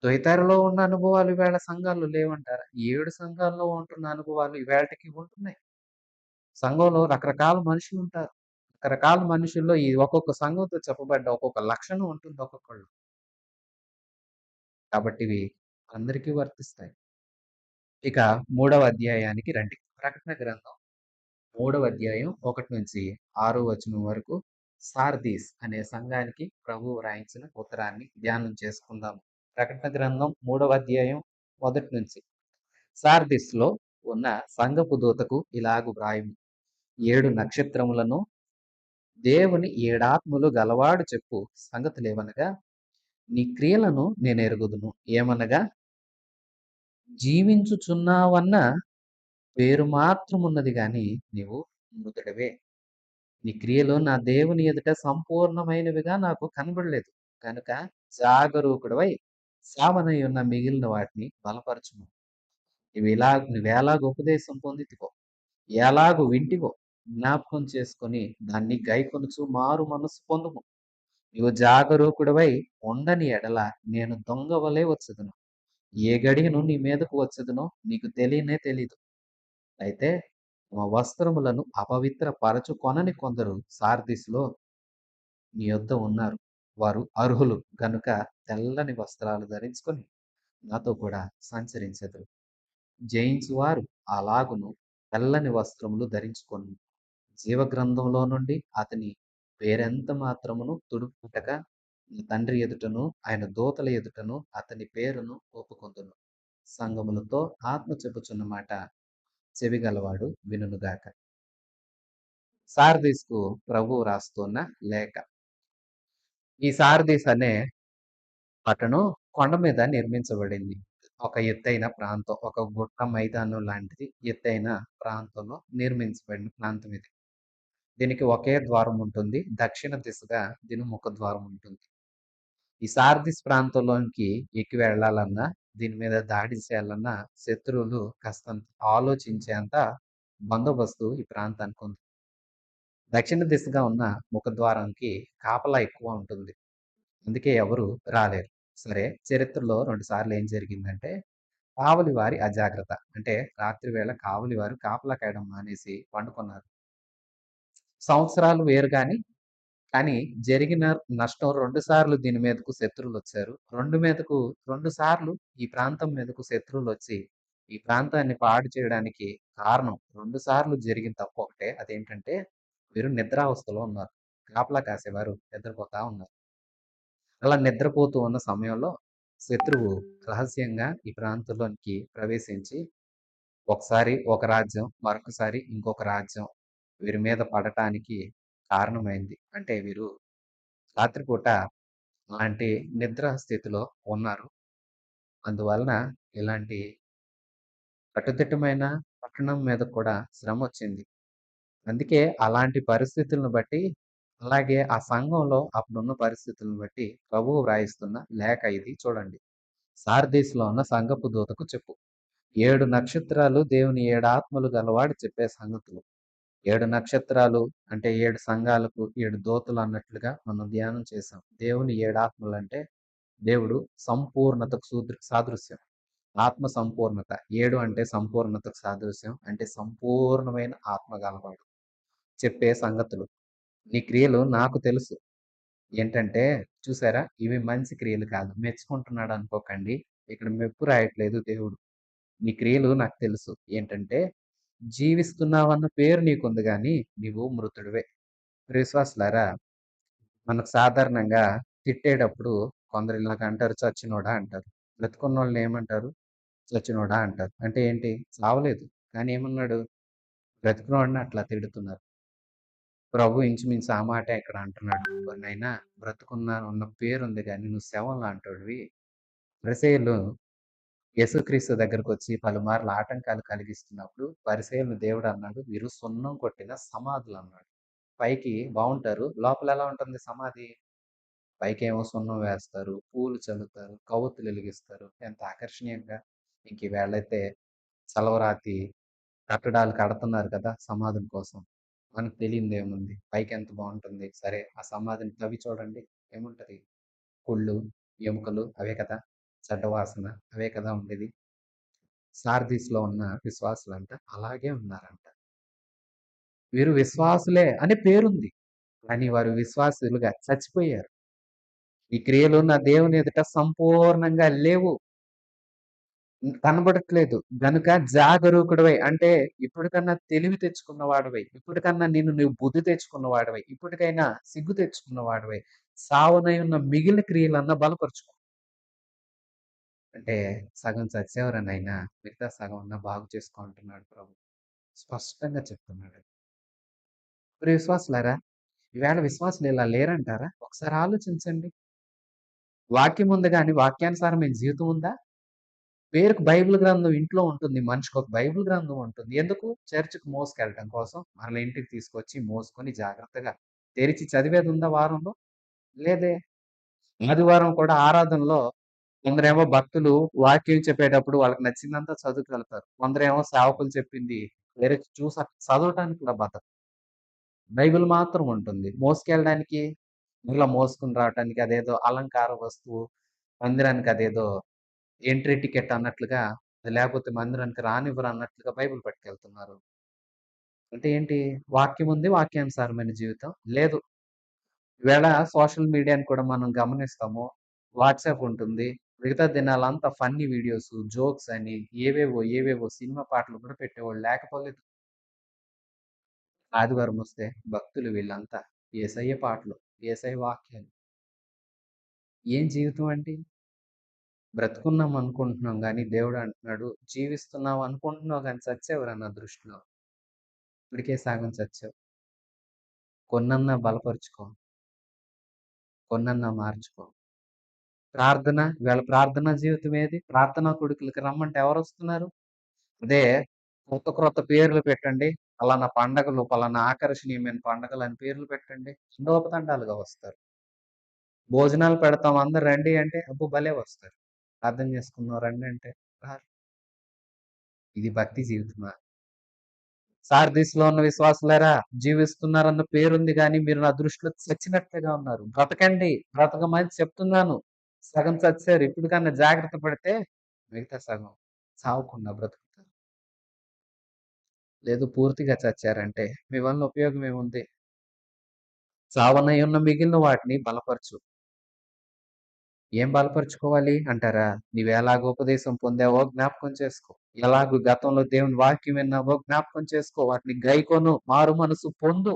ద్వైతారలో ఉన్న అనుభవాలు ఈవేళ సంఘాల్లో లేవంటారా? 7 సంఘాల్లో ఉంటున్న అనుభవాలు ఇవేళటికి ఉంటున్నాయి. సంఘంలో రకరకాల మనుషులుంటారు. రకరకాల మనుషుల్లో ఈ ఒక్కొక్క సంఘంతో చెప్పబడ్డ ఒక్కొక్క లక్షణం ఉంటుంది ఒక్కొక్కళ్ళు. కాబట్టి ఇవి అందరికీ వర్తిస్తాయి. ఇక మూడవ అధ్యాయానికి రండి. ప్రకటన గ్రంథం మూడవ అధ్యాయం 1-6 వచనం వరకు సార్దీస్ అనే సంఘానికి ప్రభువు వ్రాయించిన ఉత్తరాన్ని ధ్యానం చేసుకుందాం. ప్రకటన గ్రంథం మూడవ అధ్యాయం 1 సార్దిస్‌లో ఉన్న సంఘపు దూతకు ఇలాగు వ్రాయుము. 7 నక్షత్రములను దేవుని 7 ఆత్మలు గలవాడు చెప్పు సంగతులేవనగా, నీ క్రియలను నేనెరుగుదును. ఏమనగా, జీవించుచున్నావన్న పేరు మాత్రమున్నది గాని నీవు మృతుడివే. నీ క్రియలు నా దేవుని ఎదుట సంపూర్ణమైనవిగా నాకు కనబడలేదు. కనుక జాగరూకుడవై సావనై ఉన్న మిగిలిన వాటిని బలపరచుము. నువ్వెలాగ ఉపదేశం పొందితివో, ఎలాగు వింటివో జ్ఞాపకం చేసుకొని దాన్ని గైకొనుచు మారు మనస్సు పొందుము. నీవు జాగరూకుడవై ఉండని ఎడల నేను దొంగ వలె వచ్చెదను. ఏ గడియను నీ మీదకు వచ్చెదనో నీకు తెలియనే తెలీదు. అయితే తమ వస్త్రములను అపవిత్ర పరచుకొనని కొందరు సార్దిస్‌లో నీ యొద్ద ఉన్నారు. వారు అర్హులు గనుక తెల్లని వస్త్రాలు ధరించుకొని నాతో కూడా సంచరించెదరు. జయించువారు అలాగును తెల్లని వస్త్రములు ధరించుకొనును. జీవగ్రంథంలో నుండి అతని పేరెంత మాత్రమును తుడుపుటక నా తండ్రి ఎదుటను ఆయన దూతల ఎదుటను అతని పేరును ఒప్పుకొందును. సంఘములతో ఆత్మ చెప్పుచున్న మాట చెవిగలవాడు వినుగాక. సార్దీస్‌కు ప్రభువు రాస్తున్న లేఖ. ఈ సార్దీస్ అనే పట్టణం కొండ మీద నిర్మించబడింది. ఒక ఎత్తైన ప్రాంతం. ఒక గుట్ట మైదానం లాంటిది ఎత్తైన ప్రాంతంలో నిర్మించబడిన ప్రాంతం ఇది. దీనికి ఒకే ద్వారం ఉంటుంది. దక్షిణ దిశగా దీని ముఖద్వారం ఉంటుంది. ఈ సార్దిస్ ప్రాంతంలోనికి ఎక్కి వెళ్ళాలన్నా, దీని మీద దాడి చేయాలన్నా శత్రువులు కాస్తంత ఆలోచించేంత బందోబస్తు ఈ ప్రాంతానికి ఉంది. దక్షిణ దిశగా ఉన్న ముఖద్వారంకి కాపలా ఎక్కువ ఉంటుంది. అందుకే ఎవరు రాలేరు. సరే, చరిత్రలో 2 సార్లు ఏం జరిగిందంటే, కావలి వారి అజాగ్రత్త. అంటే రాత్రి వేళ కావలి వారు కాపలా కాయడం మానేసి పండుకున్నారు. సంవత్సరాలు వేరు గాని, కానీ జరిగిన నష్టం 2 సార్లు దీని మీదకు శత్రువులొచ్చారు. 2 సార్లు ఈ ప్రాంతం మీదకు శత్రువులొచ్చి, ఈ ప్రాంతాన్ని పాడు చేయడానికి కారణం 2 సార్లు జరిగిన తప్పు ఒకటే. అదేంటంటే, వీరు నిద్రావస్థలో ఉన్నారు. కాపలా కాసేవారు నిద్రపోతా ఉన్నారు. అలా నిద్రపోతూ ఉన్న సమయంలో శత్రువు రహస్యంగా ఈ ప్రాంతంలోనికి ప్రవేశించి ఒకసారి ఒక రాజ్యం, మరొకసారి ఇంకొక రాజ్యం వీరి మీద పడటానికి కారణమైంది. అంటే వీరు రాత్రిపూట అలాంటి నిద్ర స్థితిలో ఉన్నారు. అందువలన ఇలాంటి కట్టుదిట్టమైన పట్టణం మీద కూడా శ్రమొచ్చింది. అందుకే అలాంటి పరిస్థితులను బట్టి, అలాగే ఆ సంఘంలో అప్పుడున్న పరిస్థితులను బట్టి ప్రభువు వ్రాయిస్తున్న లేఖ ఇది చూడండి. సార్దీస్‌లో ఉన్న సంఘపు దూతకు చెప్పు. 7 నక్షత్రాలు దేవుని 7 ఆత్మలు గలవాడు చెప్పే సంగతులు. 7 నక్షత్రాలు అంటే 7 సంఘాలకు 7 దూతలు అన్నట్లుగా మనం ధ్యానం చేసాం. దేవుని 7 ఆత్మలంటే దేవుడు సంపూర్ణతకు సాదృశ్యం. ఆత్మ సంపూర్ణత. 7 అంటే సంపూర్ణతకు సాదృశ్యం. అంటే సంపూర్ణమైన ఆత్మ గలవాడు చెప్పే సంగతులు. నీ క్రియలు నాకు తెలుసు. ఏంటంటే చూసారా? ఇవి మంచి క్రియలు కాదు. మెచ్చుకుంటున్నాడు అనుకోకండి. ఇక్కడ మెప్పు రాయట్లేదు దేవుడు. నీ క్రియలు నాకు తెలుసు. ఏంటంటే జీవిస్తున్నావన్న పేరు నీకుంది గానీ నీవు మృతుడివే. విశ్వాసులారా, మనకు సాధారణంగా తిట్టేటప్పుడు కొందరు ఇలాగ అంటారు, చచ్చినోడా అంటారు. బ్రతికున్నోళ్ళని ఏమంటారు? చచ్చినోడా అంటారు. అంటే ఏంటి? చావలేదు. కానీ ఏమన్నాడు? బ్రతికినోడిని అట్లా తిడుతున్నారు. ప్రభు ఇంచుమించు ఆ మాటే ఇక్కడ అంటున్నాడు. "ఓరి నాయనా, ఉన్న పేరుంది గానీ నువ్వు శవం లాంటోడివి." పరిసయ్యులు యేసుక్రీస్తు దగ్గరకొచ్చి పలుమార్లు ఆటంకాలు కలిగిస్తున్నప్పుడు పరిసయ్యులను దేవుడు అన్నాడు, "వీరు సున్నం కొట్టిన సమాధులన్నాడు." పైకి బావుంటారు. లోపల ఎలా ఉంటుంది సమాధి? పైకేమో సున్నం వేస్తారు, పూలు చల్లుతారు, కొవ్వొత్తులు ఎలిగిస్తారు. ఎంత ఆకర్షణీయంగా! ఇంక ఈవేళైతే చలవరాతి కట్టడాలు కడుతున్నారు కదా! సమాధుల కోసం. మనకు తెలియనిదేముంది. పైకెంత బావుంటుంది. సరే ఆ సమాధిని తవ్వి చూడండి ఏముంటది? కుళ్ళు, ఎముకలు అవే కదా! చెడ్డ వాసన అవే కదా ఉండేది. సార్దీస్‌లో ఉన్న విశ్వాసులంట అలాగే ఉన్నారంట. వీరు విశ్వాసులే అనే పేరుంది. కానీ వారు విశ్వాసులుగా చచ్చిపోయారు. ఈ క్రియలు నా దేవుని ఎదుట సంపూర్ణంగా లేవు. కనబడట్లేదు. గనుక జాగరూకుడివై అంటే ఇప్పటికన్నా తెలివి తెచ్చుకున్న వాడివై, ఇప్పటికన్నా నువ్వు బుద్ధి తెచ్చుకున్న వాడివై, ఇప్పటికైనా సిగ్గు తెచ్చుకున్న వాడివై, సావునై ఉన్న మిగిలిన క్రియలన్నా బలపరుచుకో. అంటే సగం చచ్చేవరా నాయనా, మిగతా సగం అన్నా బాగు చేసుకో అంటున్నాడు ప్రభు. స్పష్టంగా చెప్తున్నాడు. ప్రియ విశ్వాసులారా, ఈవేళ విశ్వాసులు ఇలా లేరంటారా? ఒకసారి ఆలోచించండి. వాక్యం ఉంది గాని వాక్యానుసారమైన జీవితం ఉందా? పేరుకు బైబిల్ గ్రంథం ఇంట్లో ఉంటుంది. మనిషికొక బైబిల్ గ్రంథం ఉంటుంది. ఎందుకు? చర్చ్‌కి మోసుకెళ్ళటం కోసం. మనల్ని ఇంటికి తీసుకొచ్చి మోసుకొని జాగ్రత్తగా తెరిచి చదివేదుందా వారంలో? లేదే. ఆదివారం కూడా ఆరాధనలో కొందరేమో భక్తులు వాక్యం చెప్పేటప్పుడు వాళ్ళకి నచ్చిందంతా చదువుకెళ్తారు. కొందరేమో సేవకులు చెప్పింది తెరిచి చూసి చదవటానికి కూడా బైబిల్ మాత్రం ఉంటుంది. మోసుకెళ్ళడానికి, ఇలా మోసుకొని రావటానికి అదేదో అలంకార వస్తువు, మందిరానికి అదేదో ఎంట్రీ టికెట్ అన్నట్లుగా, అది లేకపోతే మందిరానికి రానివ్వరు అన్నట్లుగా బైబిల్ పట్టుకెళ్తున్నారు. అంటే ఏంటి? వాక్యం ఉంది, వాక్యానుసారమైన జీవితం లేదు. ఈవేళ సోషల్ మీడియాని కూడా మనం గమనిస్తాము. వాట్సాప్ ఉంటుంది. మిగతా దినాలంతా ఫన్నీ వీడియోస్, జోక్స్ అని ఏవేవో సినిమా పాటలు కూడా పెట్టేవాళ్ళు లేకపోలేదు. ఆదివారం వస్తే భక్తులు వీళ్ళంతా యేసయ్య పాటలు, యేసయ్య వాక్యాలు. ఏం జీవితం అండి? బ్రతుకున్నాం అనుకుంటున్నాం గానీ, దేవుడు అంటున్నాడు, జీవిస్తున్నావు అనుకుంటున్నావు గానీ చచ్చావురా నా దృష్టిలో. ఇప్పటికే సగం చచ్చావు. కొన్నన్నా బలపరుచుకో. కొన్నన్నా మార్చుకో. ప్రార్థన ఇవాళ ప్రార్థనా జీవితం ఏది? ప్రార్థనా కొడుకులకి రమ్మంటే ఎవరొస్తున్నారు? అదే క్రొత్త క్రొత్త పేర్లు పెట్టండి. పలానా పండగలు, పలానా ఆకర్షణీయమైన పండగలని పేర్లు పెట్టండి. తండోపతండాలుగా వస్తారు. భోజనాలు పెడతాం అందరు రండి అంటే, అబ్బో! భలే వస్తారు. ప్రార్థన చేసుకుందాం రండి అంటే రారు. ఇది భక్తి జీవితమా? సార్దీస్‌లో ఉన్న విశ్వాసులారా, జీవిస్తున్నారన్న పేరుంది గానీ, మీరు నా దృష్టిలో చచ్చినట్లుగా ఉన్నారు. బ్రతకండి, బ్రతకమని చెప్తున్నాను. సగం చచ్చారు. ఇప్పటికన్నా జాగ్రత్త పడితే, మిగతా సగం సావకుండా బ్రతుకుతారు. లేదు పూర్తిగా చచ్చారంటే, మీ వలన ఉపయోగం ఏముంది? చావనై ఉన్న మిగిలిన వాటిని బలపరచు. ఏం బలపరుచుకోవాలి అంటారా? నీవెలాగ ఉపదేశం పొందావో జ్ఞాపకం చేసుకో. ఎలాగూ గతంలో దేవుని వాక్యం విన్నావో జ్ఞాపకం చేసుకో. వాటిని గైకొను, మారు మనసు పొందు.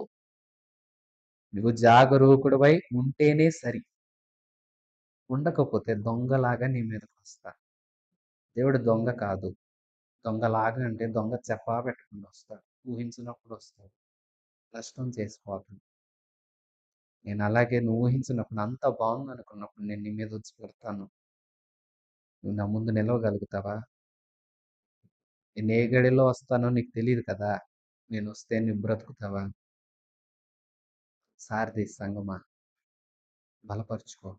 నువ్వు జాగరూకుడివై ఉంటేనే సరి. ఉండకపోతే దొంగలాగా నీ మీదకొస్తా. దేవుడు దొంగ కాదు. దొంగలాగా అంటే దొంగ చెప్పా పెట్టకుండా వస్తాడు. ఊహించినప్పుడు వస్తాడు. నష్టం చేసిపోతాడు. నేను అలాగే నువ్వు ఊహించినప్పుడు అంతా బాగుందనుకున్నప్పుడు నేను నీ మీద వచ్చి పెడతాను. నువ్వు నా ముందు నిలవగలుగుతావా? నేను ఏ గడిలో వస్తానో నీకు తెలీదు కదా! నేనొస్తే నువ్వు బ్రతుకుతావా? సారథి సంగమా, బలపరుచుకో.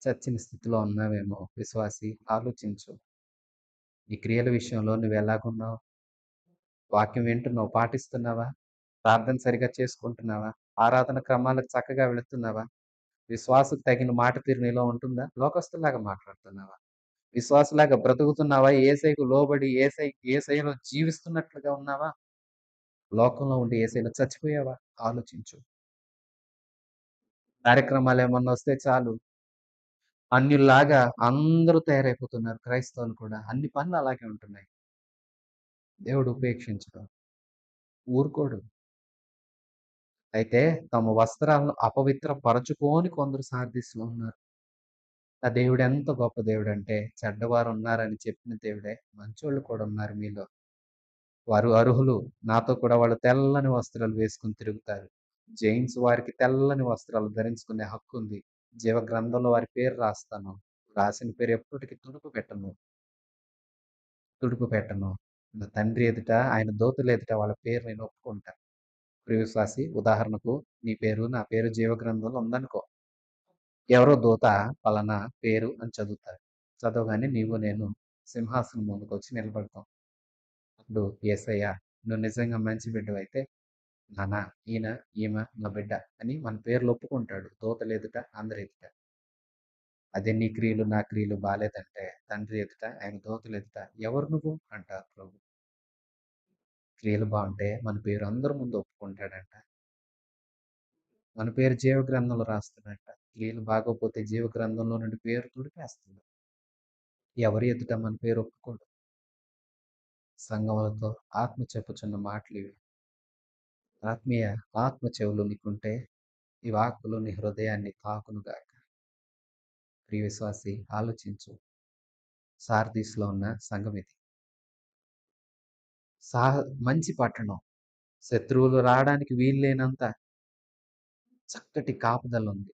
చచ్చిన స్థితిలో ఉన్నావేమో విశ్వాసి ఆలోచించు. నీ క్రియల విషయంలో నువ్వెలాగున్నావు? వాక్యం వింటున్నావు, పాటిస్తున్నావా? ప్రార్థన సరిగ్గా చేసుకుంటున్నావా? ఆరాధన క్రమాలకు చక్కగా వెళుతున్నావా? విశ్వాసకు తగిన మాట తీరు నీలో ఉంటుందా? లోకస్తుల్లాగా మాట్లాడుతున్నావా? విశ్వాసులాగా బ్రతుకుతున్నావా? యేసయ్యకు లోబడి యేసయ్యలో జీవిస్తున్నట్లుగా ఉన్నావా? లోకంలో ఉండి యేసయ్యలో చచ్చిపోయావా? ఆలోచించు. కార్యక్రమాలేమన్నా వస్తే చాలు. అన్యుల్లాగా అందరూ తయారైపోతున్నారు క్రైస్తవులు కూడా. అన్ని పనులు అలాగే ఉంటున్నాయి. దేవుడు ఉపేక్షించడు. ఊరుకోడు. అయితే తమ వస్త్రాలను అపవిత్రపరచుకోని కొందరు సార్దీస్‌లో ఉన్నారు. ఆ దేవుడు ఎంత గొప్ప దేవుడంటే చెడ్డవారు ఉన్నారని చెప్పిన దేవుడే మంచోళ్ళు కూడా ఉన్నారు మీలో. వారు అర్హులు. నాతో కూడా వాళ్ళు తెల్లని వస్త్రాలు వేసుకొని తిరుగుతారు. జైన్స్ వారికి తెల్లని వస్త్రాలు ధరించుకునే హక్కుంది. జీవ గ్రంథంలో వారి పేరు రాస్తాను. రాసిన పేరు ఎప్పటికి తుడుపు పెట్టను. నా తండ్రి ఎదుట, ఆయన దూతల ఎదుట వాళ్ళ పేరు నేను ఒప్పుకుంటా. ప్రియ విశ్వాసి ఉదాహరణకు నీ పేరు, నా పేరు జీవ గ్రంథంలో ఉందనుకో. ఎవరో దూత పలానా పేరు అని చదువుతారు. చదవగానే నీవు నేను సింహాసనం ముందుకొచ్చి నిలబడతాం. అప్పుడు యేసయ్య, "నువ్వు నిజంగా మంచి బిడ్డవైతే నాన్న, ఈయన, ఈమె నా బిడ్డ" అని మన పేర్లు ఒప్పుకుంటాడు. దూతల ఎదుట, అందరి ఎదుట. అదే నీ క్రియలు, నా క్రియలు బాలేదంటే తండ్రి ఎదుట, ఆయన దూతల ఎదుట, "ఎవరు నువ్వు?" అంటారు ప్రభు. క్రియలు బావుంటే మన పేరు అందరి ముందు ఒప్పుకుంటాడంట. మన పేరు జీవ గ్రంథంలో రాస్తాడంట. క్రియలు బాగోకపోతే జీవ గ్రంథంలో నుండి పేరు తుడిపేస్తాడు. ఎవరి ఎదుట మన పేరు ఒప్పుకోడు. సంగములతో ఆత్మ చెప్పుచున్న మాటలివి. ఆత్మీయ ఆత్మ చెవులు నీకుంటే ఈ వాక్కులు నీ హృదయాన్ని తాకునుగాక. ప్రియ విశ్వాసి, ఆలోచించు. సార్దీస్‌లో ఉన్న సంఘం ఇది. సా మంచి పట్టణం. శత్రువులు రావడానికి వీల్లేనంత చక్కటి కాపుదలుంది.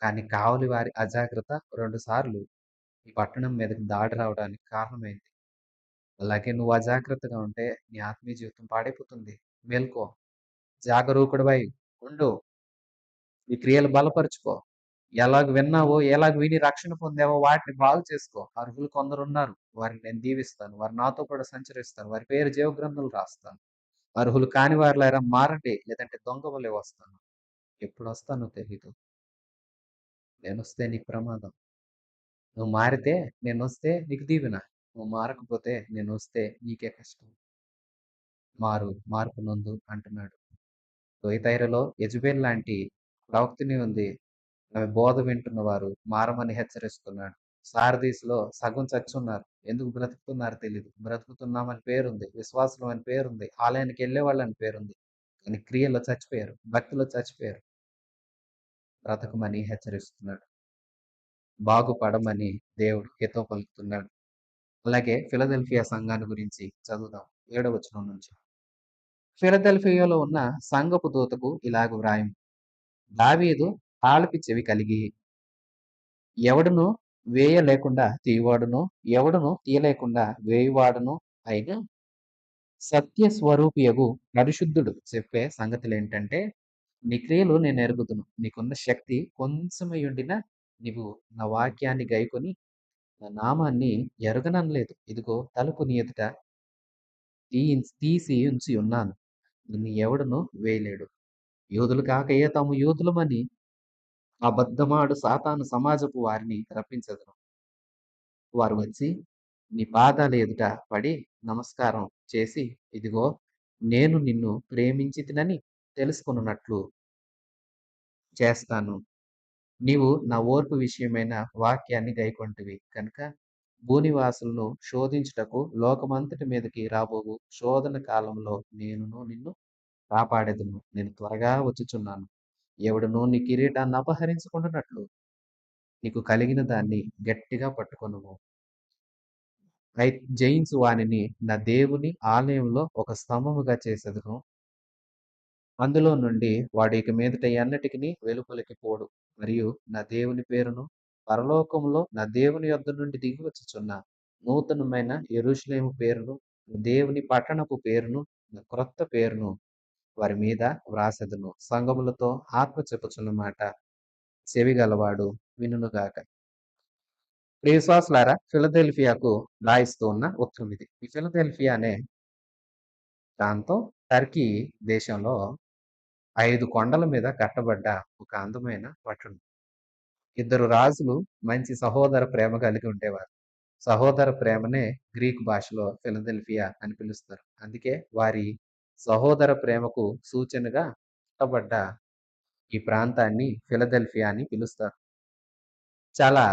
కానీ కావలి వారి అజాగ్రత్త 2 సార్లు ఈ పట్టణం మీదకి దాడి రావడానికి కారణమైంది. అలాగే నువ్వు అజాగ్రత్తగా ఉంటే నీ ఆత్మీయ జీవితం పాడైపోతుంది. మేల్కో. జాగరూకుడివై ఉండు. నీ క్రియలు బలపరుచుకో. ఎలాగ విన్నావో, ఎలాగ విని రక్షణ పొందావో వాటిని బాగు చేసుకో. అర్హులు కొందరున్నారు. వారిని నేను దీవిస్తాను. వారు నాతో కూడా సంచరిస్తారు. వారి పేరు జీవ గ్రంథంలో రాస్తాను. అర్హులు కాని వారులారా మారండి. లేదంటే దొంగ వలె వస్తాను. ఎప్పుడొస్తానో తెలీదు. నేనొస్తే నీకు ప్రమాదం. నువ్వు మారితే నేనొస్తే నీకు దీవెన. నువ్వు మారకపోతే నేనొస్తే నీకే కష్టం. మార్పు నొందు అంటున్నాడు. తొయితైరలో యెజెబెల్ లాంటి ప్రవక్తిని ఉంది. ఆమె బోధ వింటున్నవారు మారమని హెచ్చరిస్తున్నాడు. సారదీస్‌లో సగం చచ్చున్నారు. ఎందుకు బ్రతుకుతున్నారో తెలీదు. బ్రతుకుతున్నామని పేరుంది. విశ్వాసులం అని పేరుంది. ఆలయానికెళ్ళేవాళ్ళని పేరుంది. కానీ క్రియల్లో చచ్చిపోయారు. భక్తిలో చచ్చిపోయారు. బ్రతకమని హెచ్చరిస్తున్నాడు. బాగుపడమని దేవుడు హితవు పలుకుతున్నాడు. అలాగే ఫిలదెల్ఫియా సంఘాన్ని గురించి చదువుదాం. 7వ వచనం నుంచి. ఫిలదెల్ఫియాలో ఉన్న సంఘపు దూతకు ఇలాగు వ్రాయుము. దావీదు తాళపు చెవి కలిగి ఎవడును వేయలేకుండా తీయవాడును, ఎవడును తీయలేకుండా వేయువాడును అయిన సత్య స్వరూపియగు పరిశుద్ధుడు చెప్పే సంగతులేంటంటే, నీ క్రియలు నేను ఎరుగుదును. నీకున్న శక్తి కొంచెమయ్యుండినా నీవు నా వాక్యాన్ని గైకొని నా నామాన్ని ఎరగననలేదు. ఇదిగో తలుపు నీ ఎదుట తీసి ఉంచి ఉన్నాను. నిన్ను ఎవడును వేయలేడు. యూదులు కాకయే తాము యూదులమని అబద్ధమాడు సాతాను సమాజపు వారిని రప్పించెదను. వారు వచ్చి నీ పాదాల ఎదుట పడి నమస్కారం చేసి, ఇదిగో నేను నిన్ను ప్రేమించితినని తెలుసుకొనున్నట్లు చేస్తాను. నీవు నా ఓర్పు విషయమైన వాక్యాన్ని గైకొంటివి కనుక భూనివాసులను శోధించుటకు లోకమంతటి మీదకి రాబోవు శోధన కాలంలో నిన్ను కాపాడెదను. నేను త్వరగా వచ్చుచున్నాను. ఎవడునూ నీ కిరీటాన్ని అపహరించుకొనున్నట్లు నీకు కలిగిన దాన్ని గట్టిగా పట్టుకొనుము. జయించు వానిని నా దేవుని ఆలయంలో ఒక స్తంభముగా చేసెదను. అందులో నుండి వాడు ఇక మీదట ఎన్నటికిని వెలుపలికి పోడు. మరియు నా దేవుని పేరును పరలోకములో నా దేవుని యొద్ద నుండి దిగివచ్చుచున్న నూతనమైన యెరూషలేము పేరును, దేవుని పట్టణపు పేరును, నా క్రొత్త పేరును వారి మీద వ్రాసెదను. సంఘములతో ఆత్మ చెప్పుచున్న మాట చెవిగలవాడు వినుగాక. ప్రియ విశ్వాసులారా, ఫిలదెల్ఫియాకు రాయిస్తూ ఉన్న ఉత్తరం ఇది. ఈ ఫిలదెల్ఫియా అనే ప్రాంతం టర్కీ దేశంలో 5 కొండల మీద కట్టబడ్డ ఒక అందమైన పట్టణం. ఇద్దరు రాజులు మంచి సహోదర ప్రేమ కలిగి ఉండేవారు. సహోదర ప్రేమనే గ్రీకు భాషలో ఫిలదెల్ఫియా అని పిలుస్తారు. అందుకే వారి సహోదర ప్రేమకు సూచనగా కట్టబడ్డ ఈ ప్రాంతాన్ని ఫిలదెల్ఫియా అని పిలుస్తారు. చాలా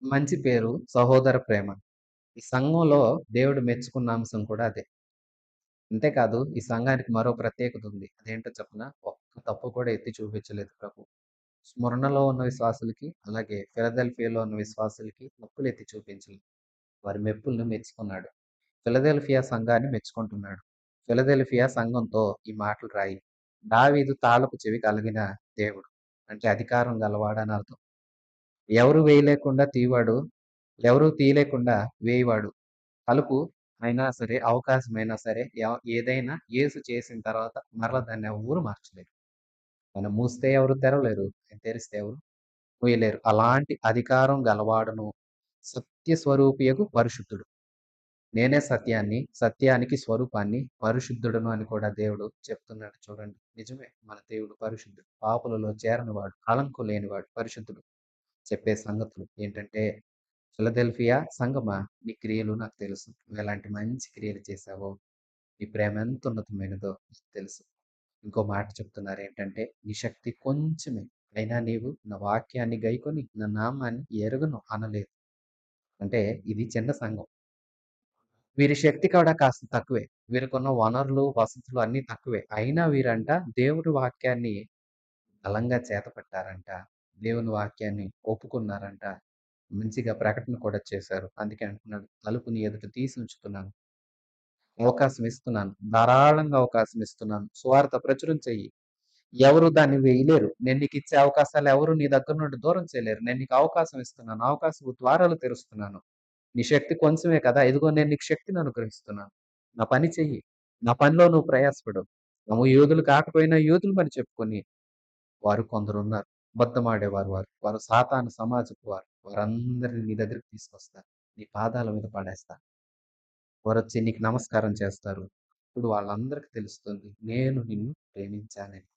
మంచి పేరు సహోదర ప్రేమ. ఈ సంఘంలో దేవుడు మెచ్చుకున్న అంశం కూడా అదే. అంతేకాదు ఈ సంఘానికి మరో ప్రత్యేకత ఉంది. అదేంటో చెప్పనా? ఒక్క తప్పు కూడా ఎత్తి చూపించలేదు ప్రభు. స్మరణలో ఉన్న విశ్వాసులకి, అలాగే ఫిలదెల్ఫియాలో ఉన్న విశ్వాసులకి తప్పులు ఎత్తి చూపించలేదు. వారి మెప్పులను మెచ్చుకున్నాడు. ఫిలదెల్ఫియా సంఘాన్ని మెచ్చుకుంటున్నాడు. ఫిలదెల్ఫియా సంఘంతో ఈ మాటలు రాయి. దావీదు తాళపు చెవి కలిగిన దేవుడు. అంటే అధికారం గలవాడని అర్థం. ఎవరు వేయలేకుండా తీవాడు, ఎవరు తీయలేకుండా వేయవాడు. తలుపు అయినా సరే, అవకాశమైనా సరే, ఏదైనా యేసు చేసిన తర్వాత మరలా దాన్ని ఎవ్వరు మార్చలేరు. ఆయన మూస్తే ఎవరు తెరవలేరు. ఆయన తెరిస్తే ఎవరు మూయలేరు. అలాంటి అధికారం గలవాడును సత్య స్వరూపియగు పరిశుద్ధుడు. నేనే సత్యాన్ని, సత్యానికి స్వరూపాన్ని, పరిశుద్ధుడను అని కూడా దేవుడు చెప్తున్నాడు చూడండి. నిజమే మన దేవుడు పరిశుద్ధుడు. పాపులలో చేరనివాడు, కళంకు లేనివాడు, పరిశుద్ధుడు. చెప్పే సంగతులు ఏంటంటే, ఫిలదెల్ఫియా సంగమా, నీ క్రియలు నాకు తెలుసు. నువ్వెలాంటి మంచి క్రియలు చేశావో, నీ ప్రేమ ఎంత ఉన్నతమైనదో నాకు తెలుసు. ఇంకో మాట చెప్తున్నారేంటంటే, నీ శక్తి కొంచెమే, అయినా నీవు నా వాక్యాన్ని గైకొని, నా నామాన్ని ఎరుగను అనలేదు. అంటే ఇది చిన్న సంఘం. వీరి శక్తి కూడా కాస్త తక్కువే. వీరికున్న వనరులు, వసతులు అన్నీ తక్కువే. అయినా వీరంట దేవుడి వాక్యాన్ని బలంగా చేతపట్టారంట. దేవుని వాక్యాన్ని ఒప్పుకున్నారంట. మంచిగా ప్రకటన కూడా చేశారు. అందుకే అంటున్నాడు, తలుపు నీ ఎదుట తీసి ఉంచుతున్నాను. అవకాశం ఇస్తున్నాను. ధారాళంగా అవకాశం ఇస్తున్నాను. సువార్త ప్రచురం చెయ్యి. ఎవరు దాన్ని వేయలేరు. నేను నీకిచ్చే అవకాశాలు ఎవరు నీ దగ్గర నుండి దూరం చేయలేరు. నేను నీకు అవకాశం ఇస్తున్నాను. అవకాశపు ద్వారాలు తెరుస్తున్నాను. నీ శక్తి కొంచెమే కదా! ఇదిగో నేను నీకు శక్తిని అనుగ్రహిస్తున్నాను. నా పని చెయ్యి. నా పనిలో నువ్వు ప్రయాసపడు. నువ్వు యోధులు కాకపోయినా యోధులు పని చెప్పుకొని వారు కొందరున్నారు. అబద్ధమాడేవారు వారు. వారు సాతాను సమాజపు వారు. వారందరిని నీ దగ్గరికి తీసుకొస్తా. నీ పాదాల మీద పడేస్తా. వారొచ్చి నీకు నమస్కారం చేస్తారు. ఇప్పుడు వాళ్ళందరికి తెలుస్తుంది. నేను నిన్ను ప్రేమించానని.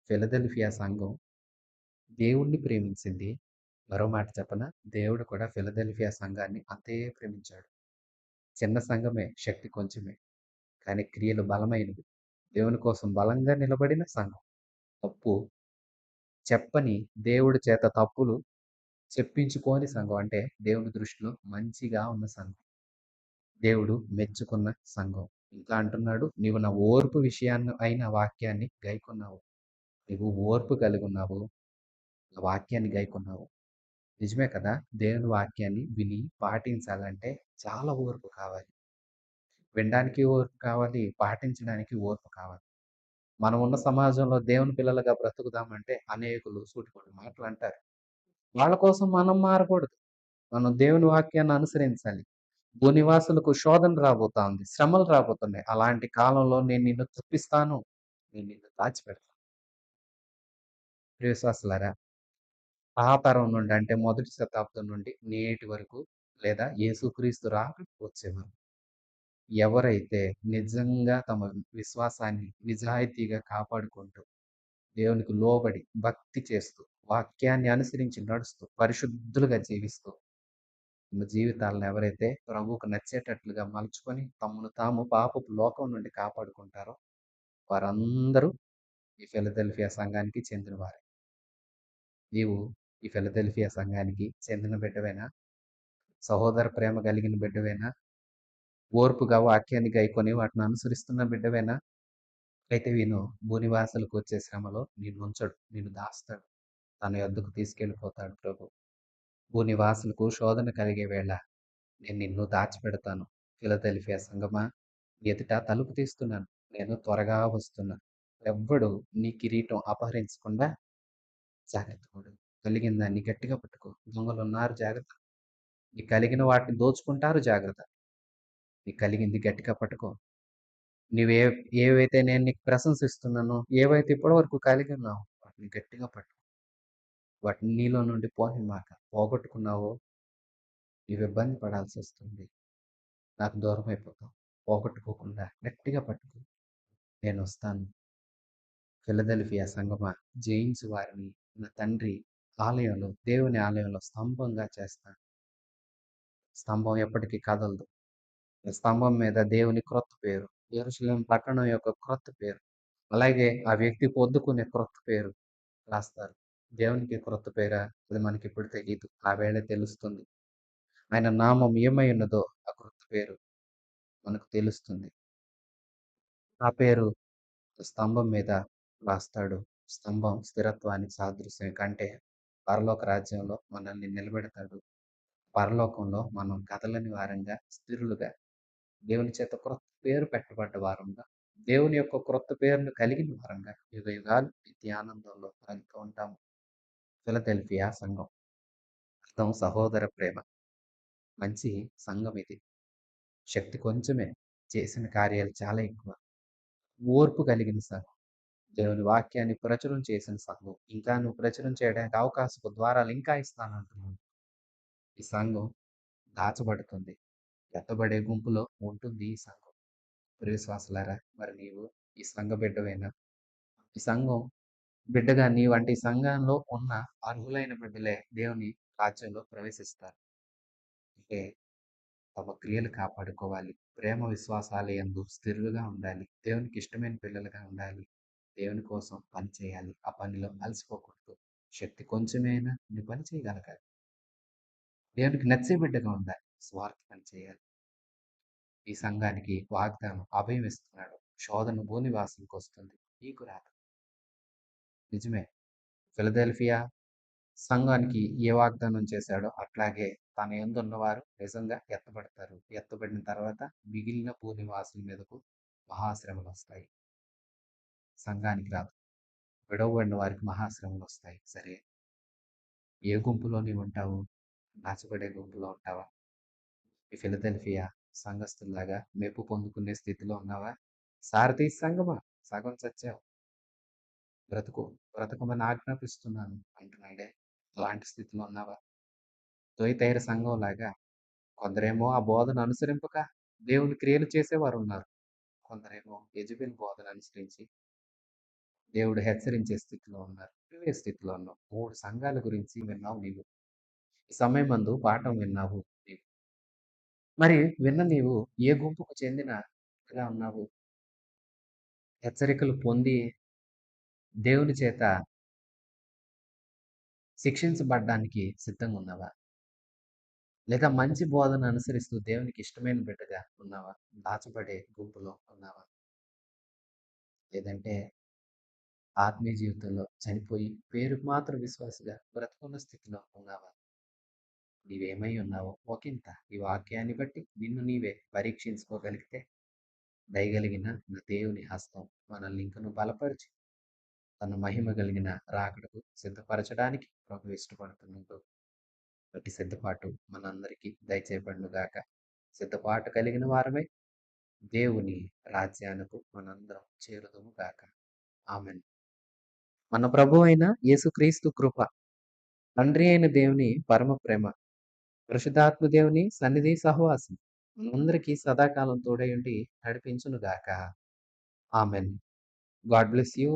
ఫిలదెల్ఫియా సంఘం దేవుణ్ణి ప్రేమించింది. మరో మాట చెప్పనా? దేవుడు కూడా ఫిలదెల్ఫియా సంఘాన్ని అంతే ప్రేమించాడు. చిన్న సంఘమే, శక్తి కొంచెమే. కానీ క్రియలు బలమైనవి. దేవుని కోసం బలంగా నిలబడిన సంఘం. తప్పు చెప్పని దేవుడి చేత తప్పులు చెప్పించుకోని సంఘం. అంటే దేవుని దృష్టిలో మంచిగా ఉన్న సంఘం. దేవుడు మెచ్చుకున్న సంఘం. ఇంకా అంటున్నాడు, నీవు నా ఓర్పు విషయాన్ని అయిన వాక్యాన్ని గైకొన్నావు. నీవు ఓర్పు కలిగున్నావు. నా వాక్యాన్ని గైకొన్నావు. నిజమే కదా! దేవుని వాక్యాన్ని విని పాటించాలంటే చాలా ఓర్పు కావాలి. వినడానికి ఓర్పు కావాలి. పాటించడానికి ఓర్పు కావాలి. మనం ఉన్న సమాజంలో దేవుని పిల్లలుగా బ్రతుకుదామంటే అనేకులు సూటిపోటి మాటలంటారు. వాళ్ళ కోసం మనం మారకూడదు. మనం దేవుని వాక్యాన్ని అనుసరించాలి. భూనివాసులకు శోధన రాబోతా ఉంది. శ్రమలు రాబోతున్నాయి. అలాంటి కాలంలో నేను నిన్ను తప్పిస్తాను. నేను నిన్ను దాచిపెడతాను. ప్రియ విశ్వాసులారా, ఆ తరం నుండి అంటే మొదటి శతాబ్దం నుండి నేటి వరకు లేదా యేసుక్రీస్తు రాకడ వచ్చే వరకు ఎవరైతే నిజంగా తమ విశ్వాసాన్ని నిజాయితీగా కాపాడుకుంటూ, దేవునికి లోబడి, భక్తి చేస్తూ, వాక్యాన్ని అనుసరించి నడుస్తూ, పరిశుద్ధులుగా జీవిస్తూ తమ జీవితాలను ఎవరైతే ప్రభువుకు నచ్చేటట్లుగా మలుచుకొని తమను తాము పాపపు లోకం నుండి కాపాడుకుంటారో వారందరూ ఈ ఫిలదెల్ఫియా సంఘానికి చెందినవారే. నీవు ఈ ఫిలదెల్ఫియా సంఘానికి చెందిన బిడ్డవేనా? సహోదర ప్రేమ కలిగిన బిడ్డవేనా? ఓర్పుగా వాక్యాన్ని గైకొని వాటిని అనుసరిస్తున్న బిడ్డవేనా? అయితే విను, భూనివాసులకు వచ్చే శ్రమలో నిన్నుంచడు, నిన్ను దాస్తాడు. తన యొద్దకు తీసుకెళ్ళిపోతాడు ప్రభు. భూనివాసులకు శోధన కలిగే వేళ నేను నిన్ను దాచిపెడతాను. ఫిలదెల్ఫియా సంగమా, నీ ఎదుట తలుపు తీస్తున్నాను. నేను త్వరగా వస్తున్నా. ఎవ్వడు నీ కిరీటం అపహరించకుండా జాగ్రత్త పడు. కలిగిన దాన్ని గట్టిగా పట్టుకో. దొంగలున్నారు జాగ్రత్త. నీకు కలిగిన వాటిని దోచుకుంటారు జాగ్రత్త. నీకు కలిగింది గట్టిగా పట్టుకో. నువ్వే ఏవైతే నేను నీకు ప్రశంసిస్తున్నానో, ఏవైతే ఇప్పటివరకు కలిగి ఉన్నావో వాటిని గట్టిగా పట్టుకో. వాటిని నీలో నుండి పోనివ్వమాక. పోగొట్టుకున్నావో నీవు ఇబ్బంది పడాల్సొస్తుంది. నాకు దూరమైపోతావు. పోగొట్టుకోకుండా గట్టిగా పట్టుకో. నేనొస్తాను. ఫిలదెల్ఫియా సంగమా, జయించు వారిని నా తండ్రి ఆలయంలో, దేవుని ఆలయంలో స్తంభంగా చేస్తాను. స్తంభం ఎప్పటికీ కదలదు. ఆ స్తంభం మీద దేవుని క్రొత్త పేరు, యెరూషలేము పట్టణం యొక్క క్రొత్త పేరు, అలాగే ఆ వ్యక్తి పొద్దుకునే క్రొత్త పేరు రాస్తారు. దేవునికి క్రొత్త పేరా? అది మనకిప్పుడు తెలీదు. ఆ వేళ తెలుస్తుంది. ఆయన నామం ఏమై ఉన్నదో ఆ క్రొత్త పేరు మనకు తెలుస్తుంది. ఆ పేరు స్తంభం మీద రాస్తాడు. స్తంభం స్థిరత్వానికి సాదృశ్యం. కంటే పరలోక రాజ్యంలో మనల్ని నిలబెడతాడు. పరలోకంలో మనం కదలని వారంగా, స్థిరులుగా, దేవుని చేత క్రొత్త పేరు పెట్టబడ్డ వారంగా, దేవుని యొక్క క్రొత్త పేరును కలిగిన వారంగా యుగయుగాలు నిత్య ఆనందంలో సాగుతూ ఉంటాము. ఫిలదెల్ఫియా సంఘం అర్థం సహోదర ప్రేమ. మంచి సంఘం ఇది. శక్తి కొంచెమే, చేసిన కార్యాలు చాలా ఎక్కువ. ఓర్పు కలిగిన సంఘం. దేవుని వాక్యాన్ని ప్రచురం చేసిన సంఘం. ఇంకా నువ్వు ప్రచురం చేయడానికి అవకాశపు ద్వారాలు ఇంకా ఇస్తానంటున్నాను. ఈ సంఘం దాచబడుతుంది. ఎత్తబడే గుంపులో ఉంటుంది ఈ సంఘం. ప్రియ విశ్వాసులారా, మరి నీవు ఈ సంఘ బిడ్డవేనా? ఈ సంఘం బిడ్డగా నీ వంటి సంఘంలో ఉన్న అర్హులైన బిడ్డలే దేవుని రాజ్యంలో ప్రవేశిస్తారు. అంటే తమ క్రియలు కాపాడుకోవాలి. ప్రేమ విశ్వాసాల యందు స్థిరులుగా ఉండాలి. దేవునికి ఇష్టమైన పిల్లలుగా ఉండాలి. దేవుని కోసం పని చేయాలి. ఆ పనిలో అలసిపోకూడదు. శక్తి కొంచెమైనా నీ పని చేయగలగాలి. దేవునికి నచ్చే బిడ్డగా ఉండాలి. స్వార్థ పని చేయాలి. ఈ సంఘానికి వాగ్దానం అభయం ఇస్తున్నాడు. శోధన భూనివాసంకి వస్తుంది. నీకు రాదు. నిజమే. ఫిలదెల్ఫియా సంఘానికి ఏ వాగ్దానం చేశాడో అట్లాగే తన యందున్నవారు నిజంగా ఎత్తబడతారు. ఎత్తబడిన తర్వాత మిగిలిన భూనివాసుల మీదకు మహాశ్రమలొస్తాయి. సంఘానికి రాదు. విడవబడిన వారికి మహాశ్రమలొస్తాయి. సరే, ఏ గుంపులో నీవుంటావు? నాచబడే గుంపులో ఉంటావా? ఈ ఫిలదెల్ఫియా సంఘస్థుల్లాగా మెప్పు పొందుకునే స్థితిలో ఉన్నావా? సారథి సంఘమా, సగం చచ్చావు. బ్రతుకు, బ్రతకమని ఆజ్ఞాపిస్తున్నాను అంటున్నాడే. అలాంటి స్థితిలో ఉన్నావా? తొయితైర సంఘంలాగా కొందరేమో ఆ బోధన అనుసరింపక దేవుని క్రియలు చేసేవారున్నారు. కొందరేమో యెజెబెలు బోధన అనుసరించి దేవుడు హెచ్చరించే స్థితిలో ఉన్నారు. నువ్వే స్థితిలో ఉన్నావు. 3 సంఘాల గురించి విన్నావు నీవు. ఈ సమయమందు పాఠం విన్నావు నీవు. మరి విన్న నీవు ఏ గుంపుకు చెందినగా ఉన్నావు? హెచ్చరికలు పొంది దేవుని చేత శిక్షించబడ్డానికి సిద్ధంగా ఉన్నావా? లేదా మంచి బోధన అనుసరిస్తూ దేవునికి ఇష్టమైన బిడ్డగా ఉన్నావా? దాచబడే గుంపులో ఉన్నావా? లేదంటే ఆత్మీయ జీవితంలో చనిపోయి పేరుకు మాత్రం విశ్వాసిగా బ్రతుకున్న స్థితిలో ఉన్నావా? నీవేమై ఉన్నావో ఒకంత ఈ వాక్యాన్ని బట్టి నిన్ను నీవే పరీక్షించుకోగలిగితే దయగలిగిన నా దేవుని హస్తం మనల్ని ఇంకను బలపరిచి తన మహిమ కలిగిన రాకడకు సిద్ధపరచడానికి ప్రభు ఇష్టపడుతున్నట్టు ప్రతి సిద్ధపాటు మనందరికీ దయచేయబడునుగాక. సిద్ధపాటు కలిగిన వారమై దేవుని రాజ్యానికి మనందరం చేరుదుము గాక. ఆమెన్. మన ప్రభు అయిన యేసుక్రీస్తు కృప, తండ్రి అయిన దేవుని పరమ ప్రేమ, పరిశుద్ధాత్మ దేవుని సన్నిధి సహవాసం మనందరికీ సదాకాలం తోడై ఉండి నడిపించును గాక. ఆమెన్. God bless you.